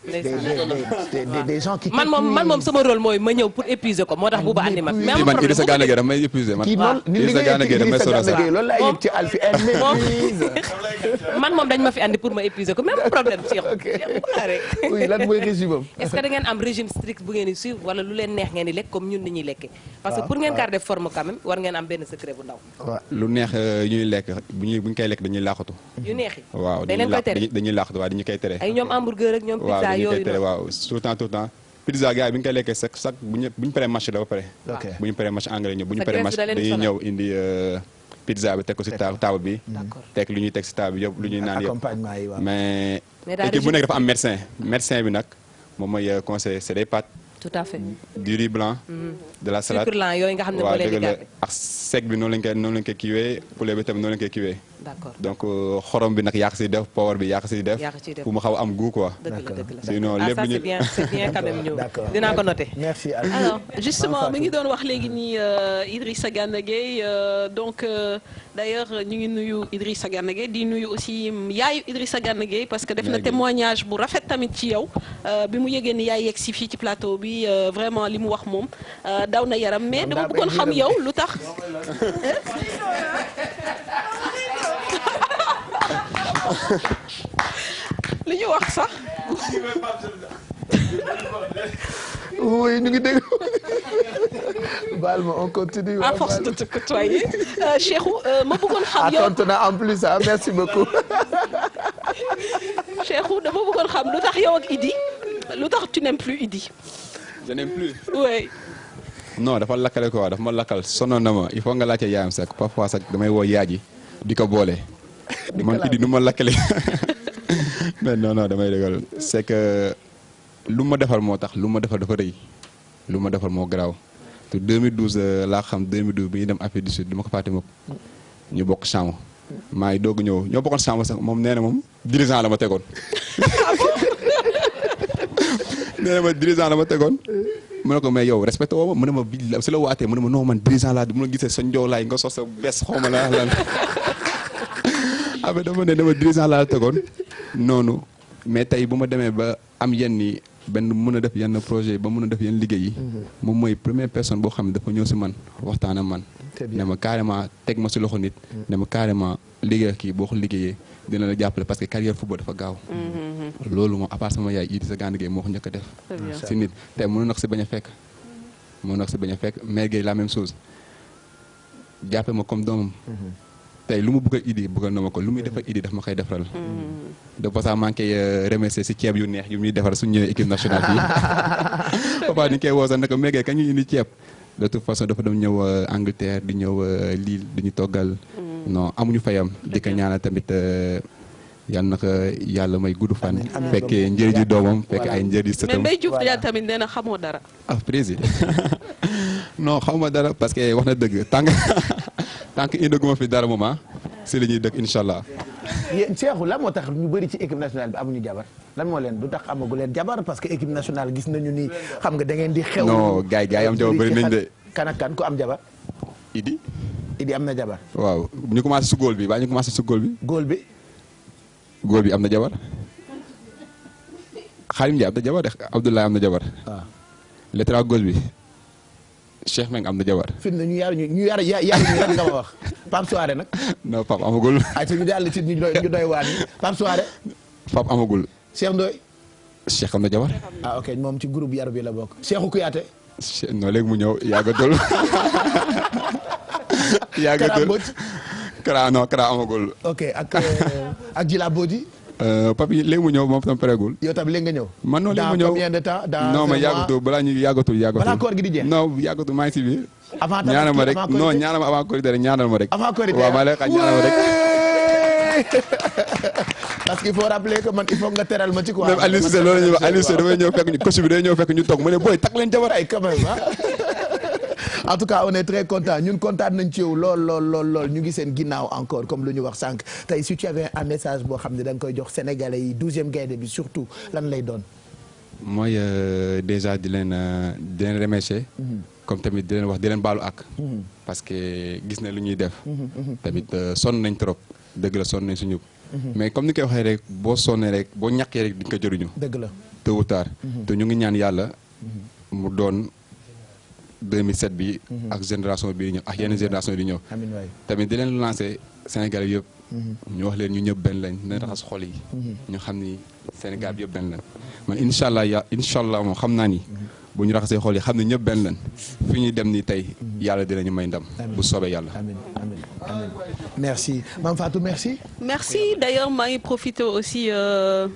des gens qui. man moom sama rôle mooy ma ñëw pour épuiser ko moo tax bu ba andi ma. mais man Idrissa Gana Gueye daf may épuiser man. Idrissa Gana Gueye daf may sonal sax loolu laa yëg ci Alfie man moom dañ ma fi andi pour ma épuiser ko même problème Cheikh. oui lan mooy régime am. est-ce que da ngeen am régime strict bu ngeen di suivre wala lu leen neex ngeen di lekk comme ñun ni ñuy lekkee. parce que pour ngeen garder forme quand même war ngeen am benn secret bu ndaw. lu neex ñuy lekk bu ñu koy lekk dañuy laaxatu. yu neex yi waaw dañuy laaxatu waaw dañu koy tere. ay ñoom hamburger ak ñoom pizza yooyu noonu waaw tout le temps pizza gars yi bu ñu koy lekkee sax bu ñu paree match la ba pare. bu ñu paree match anglais ñëw bu ñu paree match dañuy ñëw indi pizza bi teg ko si table bi. teg lu ñuy teg si table bi yëpp lu ñuy naan yëpp. mais équipe bu nekk dafa am médecin bi nag moom mooy conseil c'est des pâtes. tout à fait du riz blanc. de la salade sucre lent yooyu nga xam ne moo leen di garder. ak sec bi noonu lañ koy kiiwee poulet bi tamit noonu lañ koy kiiwee. d'accord donc xorom bi nag yaa ko siy def power bi yaa ko siy def. pour mu xaw a am goût quoi. dëgg la sinon lépp ça c'est bien quand même ñëw. dinaa ko noter. merci alors justement mi ngi doon wax léegi nii Idrissa Gana Gueye donc d'ailleurs ñu ngi nuyu Idrissa Gana Gueye di nuyu aussi yaayu Idrissa Gana Gueye parce que def na témoignage bu rafet tamit ci yow bi mu yëgee ni yaay yegg si fii ci plateau bi vraiment li mu wax moom daw na yaram mais dama bëggoon xam yow lu tax. li ñu wax sax. oui ñu ngi dégg. baal ma on continue. à force de te côtoyer. Cheikhou ma bëggoon xam yow. tontu na en plus ah merci beaucoup. Cheikhou dama bëggoon xam lu tax yow ak Idi lu tax tu n'aimes plus Idi. je n'aime plus. oui. non dafa lakkale quoi dafa ma lakkal sonnoon na ma il faut nga laajte yaayam sax parfois sax damay woo yaay ji di ko boole. man Idi nu ma lakkale. mais non damay dëggal c'est que lu ma defal moo tax lu ma defal dafa rëy lu ma defal moo garaaw te 2012 laa xam 2012 bi ñuy dem Afrique du Sud du ma ko fàtte moom ñu bokk chambre maa ngi doog ñëw ñoo bokkoon chambre sax moom nee na moom dirigeant la ma tegoon. nee na ma dirigeant la ma tegoon. mu ne ko mais yow respecté woo ma mu ne ma bi si la waatee mu ne ma non man dirigeant laa mu la gisee sa njow laay nga sos sa bes xaw ma la lan. après dama ne dama dirigeant laa la tegoon noonu mais tey bu ma demee ba am yenn yi benn mën a def yenn projet ba mën a def yenn liggéey yi. moom mooy première personne boo xam ne dafa ñëw si man waxtaan ak man. ne ma carrément teg ma si loxo nit. ne ma carrément liggéey kii boo ko liggéeyee dina la jàppale parce que carrière football dafa gaaw. loolu moom à part sama yaay Idrissa Gana Gueye moo ko njëkk a def. si nit tey mënoon na ko si bañ a fekk. mënoon na ko si bañ a fekk mère Gueye la même chose jàppe ma comme doomam. tey lu mu bëgg a Idi bëggal na ma ko lu muy defal Idi daf ma koy defaral. de passage maa ngi koy remercier si ceeb yu neex yu muy defar suñu ñëwee équipe nationale fii. papa ni koy woo sax naka mère Gueye kañ ñu indi ceeb. de toute façon dafa dem ñëw Angleterre di ñëw Lille di ñu toggal. non amuñu fayam di ko ñaanal tamit yal na ko yàlla may gudd fan. fekkee njëriñu doomam fekk ay njëriñu sëtam. mais Mbaye Diouf daal tamit nee na xamoo dara. ah président non xamuma dara parce que wax na dëgg tant que indaguma fi dara moom si la ñuy dëkk incha allah. yéen Cheikhou lan moo tax ñu bëri ci équipe nationale bi amuñu jabar lan moo leen du tax amagu leen jabar parce que équipe nationale gis nañu ni xam nga da ngeen di xew. non gars yi am jabar bëri nañ de. kan ak kan ku am jabar. Idi am na jabar. waaw ñu commencé su góol bi ñu commencé su góol bi. góol bi am na jabar. Xarim Ndiaye am na jabar de Abdoulaye am na jabar. waaw letra góol bi Cheikh Meng am na jabar. fi mu ne ñu yar rek nga ma wax Pape Souaré nag. non Pape amagul. ay te ñu daal ci ñu doy waar ni Pape Souaré. Pape amagul. Cheikh Ndoye. Cheikh am na jabar. ah ok moom ci groupe yaru bi la bokk. Cheikhou Kouyaté. non léegi mu ñëw yàggatul. yàggatul Kara non Kara amagul. ok ak Djila Bodji. papi léegi mu ñëw moom tam pareegul. yow tam léegi nga ñëw. man noonu léegi mu ñëw dans combien de temps dans non mais yàggatul balaa ñu yàggatul. balaa koor gi di jeex. non yàggatul maa ngi si biir. avant ñaanal ma rek non ñaanal ma avant Korité rek ñaanal ma rek. avant Korité waaw maa lay xaar ñaanal ma rek. parce qu'il faut rappeler que man il faut nga teral ma ci quoi. même Aliou Cissé loolu la ñuy wax Aliou Cissé dafay ñëw fekk ñu coach bi day ñëw fekk ñu toog mu ne booy takk leen jabar ay quand même en tout cas on est très content ñun kontaan nañ ci yow lool ñu ngi seen ginnaaw encore comme lu ñu wax sànq tey si tu avais un message boo xam ne da nga koy jox sénégalais yi 12e gaynde bi surtout lan lay doon. mooy déjà di leen remercier. comme tamit di leen wax di leen baalu ak. parce que gis na lu ñuy def. tamit sonn nañ trop dëgg la sonn nañ suñu. mais comme ni koy waxee rek boo sonnee rek boo ñàkkee rek di nga ko jëriñu. dëgg la tôt ou tard. te ñu ngi ñaan yàlla mu doon 2007 bi. ak génération bii di ñëw ak yenn génération di ñëw. amiin waay tamit di leen lancer Sénégal yëpp. ñu wax leen ñu ñëpp benn lañ nañ raxas xol yi. ñu xam ni Sénégal bi yëpp benn lañ. man incha allah moom xam naa ni. bu ñu raxasee xol yi xam ne ñëpp benn lañ fi ñuy dem ni tey yàlla dinañu may ndam. bu soobee yàlla. amiin merci Mame Fatou merci. merci d'ailleurs maa ngi profité aussi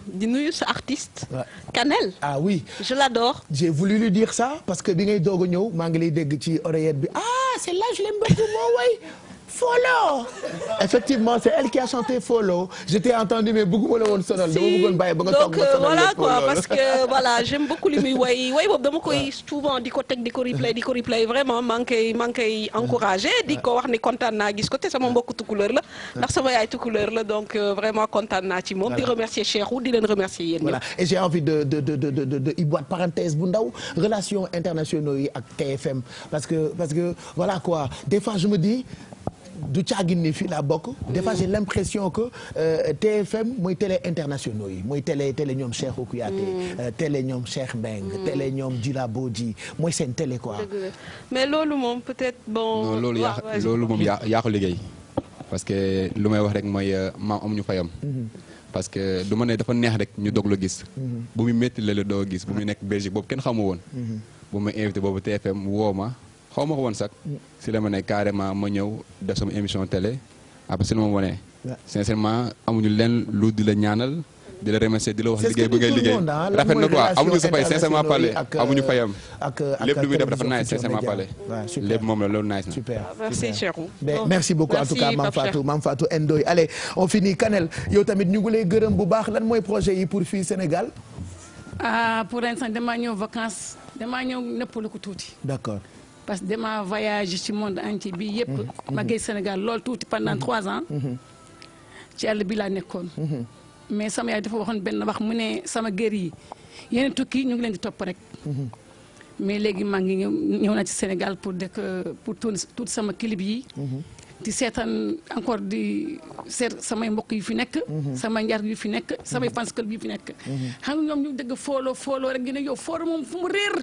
di nuyu sa artiste. Kanel. ah oui je l'adore. j'ai voulu lui dire ça parce que bi ngay doog a ñëw maa ngi lay dégg ci oreillette bi ah c'est là je l'aime beaucoup moo way Follow. Effectivement, c'est elle qui a chanté Follow. Je t'ai entendu mais bëgguma la woon sonal. dama bëggoon bàyyi ba nga toog ma sonal voilà quoi parce que voilà j'aime beaucoup li muy way boobu dama koy souvent di ko teg di ko replay vraiment maa ngi koy encouragé di ko wax ni kontaan naa gis ko te sama mbokku tukuleur la ndax sama yaay tukuleur la donc vraiment kontaan naa ci moom di remercier Cheikhou di leen remercier yéen voilà et j'ai envie de iboite parenthèse bu ndaw relations internationaux yi ak TFM parce que voilà quoi des fois je me dis du caagin ni fii laa bokk des fois j'ai l'impression que TFM mooy télé internationaux yi mooy télé ñoom Cheikhou Kouyaté télé ñoom Cheikh Mbengue télé ñoom Djila Bodji mooy seen télé quoi mais loolu moom peut-être bon non loolu moom yaa ko liggéey parce que lu may wax rek mooy maam amuñu fayam parce que du ma ne dafa neex rek ñu dog la gis bu muy métti la doo gis bu muy nekk Belgique boobu kenn xamu woon bu may invité boobu TFM woo ma xaw ma ko woon sax si la ma ne carrément ma ñëw def sama émission télé après si la ma wone sincèrement amuñu leen lu di la ñaanal di la remercier di la wax liggéey bi ngay liggéey rafet na quoi amuñu sa fay sincèrement parler amuñu fayam lépp lu muy def dafa nice sincèrement parler lépp moom la loolu nice na super merci Cheikhou merci beaucoup en tout cas Mame Fatou Ndoye allez on finit Kanel yow tamit ñu ngi lay gërëm bu baax lan mooy projet yi pour fii Sénégal pour l'instant damaa ñëw vacances damaa ñëw nëppalu ko tuuti d'accord parce que dama voyage ci monde entier bi yëpp. ma gay Sénégal lool tuuti pendant 3 ans. ci àll bi laa nekkoon. mais sama yaay dafa waxoon benn wax mu ne sama gër yi yeneen tukki ñu ngi leen di topp rek. mais léegi maa ngi ñëw naa ci Sénégal pour tuuti sama clip yi. di seetaan encore di seet samay mbokk yu fi nekk. samay njar yu fi nekk samay fans club yu fi nekk. xam nga ñoom ñu dëgg fooloo rek ñu ne yow fooloo moom fu mu réer.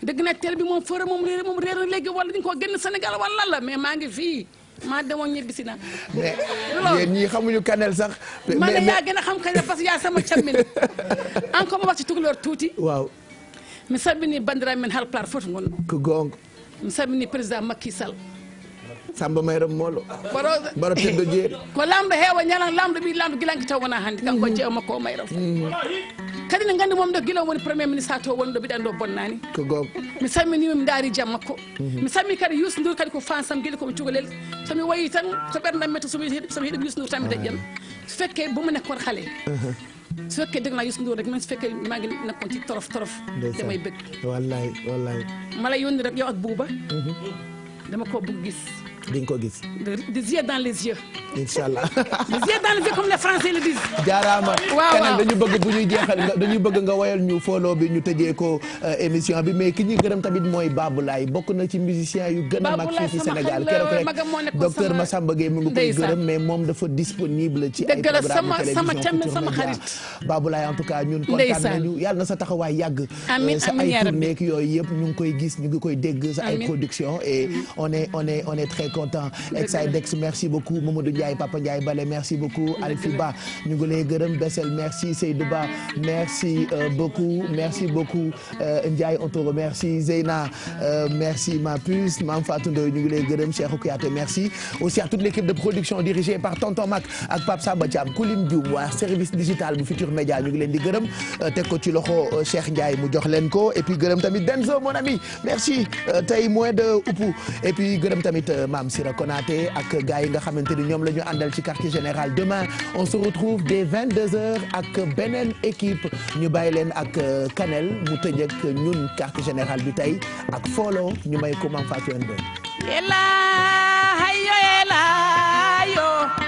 dëgg na télé bi moom fooloo moom réer na léegi wala dañu ko génn Sénégal wala la mais maa ngi fii maa demoon ñibbisi na. mais yéen ñii xamuñu Kanel sax. man yaa gën a xam Kanel parce que yaa sama càmmin encore ma wax ci tukulóor tuuti. waaw. mi sabini bandiraɓe men Haalpulaar fof gon ko gonga. mi sabini président Macky Sall. Samba Mayram Molo. Baro teddo jeeri. ko lamɗo heewa ñalan lamɗo ɓi lamɗo gilanki taw wona hannde kanko jeewa makko o Mayram. kadi ne nganndi moom ɗo gila woni premier ministre ha to woni ɗo mbiɗa anndi o bonnani. ko gonga. mi salminima mi daari jam makko. mi salmini kadi Youssou Ndour kadi ko fansam gueɗe komi cukalel somi wayi tan so ɓerdam mette somi hiɗi Youssou Ndour tan mi daƴƴan so fekke bomo nekkon haale. su fekkee dégg naa Youssou Ndour rek man su fekkee maa ngi nekkoon ci torof damay bëgg. wallaay. ma lay yónni rek yow ak Bouba. dama ko bëgg gis. di nga ko gis. des yeux dans les yeux. incha allah. des yeux dans les yeux comme les Français le disent. jaaraama. waaw Kanel dañu bëgg bu ñuy jeexal dañu bëgg nga woyal ñu foloo bi ñu tëjee ko émission bi mais ki ñuy gërëm tamit mooy Babou Laye bokk na ci musicien yu gën a mag fii ci Sénégal keroog rek docteur Massamba Gueye mu ngi koy gërëm mais moom dafa disponible ci ay programme télévision Futurs Médias. Babou Laye en tout cas ñun kontaan nañu yàlla na sa taxawaay yàgg. amiin sa ay tournée yooyu yëpp ñu ngi koy gis ñu ngi koy dégg sa ay production et on est très content. Exidex merci beaucoup Mamadou Ndiaye Papa Ndiaye Bale merci beaucoup Alfi Ba ñu ngi lay gërëm Bessel merci Seydou Ba merci beaucoup Ndiaye on te remercie Zeyna merci ma puce Mame Fatou Ndoye ñu ngi lay gërëm Cheikh Kouyaté merci aussi à toute l'équipe de production dirigée par Tonton Mac ak Pape Samba Thiam Koulim Dioum waa service digital bu Futurs Médias ñu ngi leen di gërëm teg ko ci loxo Cheikh Ndiaye mu jox leen ko et puis gërëm tamit Denzo mon ami merci tey moins de Oupou et puis gërëm tamit Mame Sira Konaté ak gars yi nga xamante ni ñoom la ñu àndal ci quartier général demain on se retrouve dès 22h ak beneen équipe ñu bàyyi leen ak Kanel mu tëj ak ñun quartier général bi tey ak Folo ñu may ko Mame Fatou Ndoye. Ela hayo ela yo.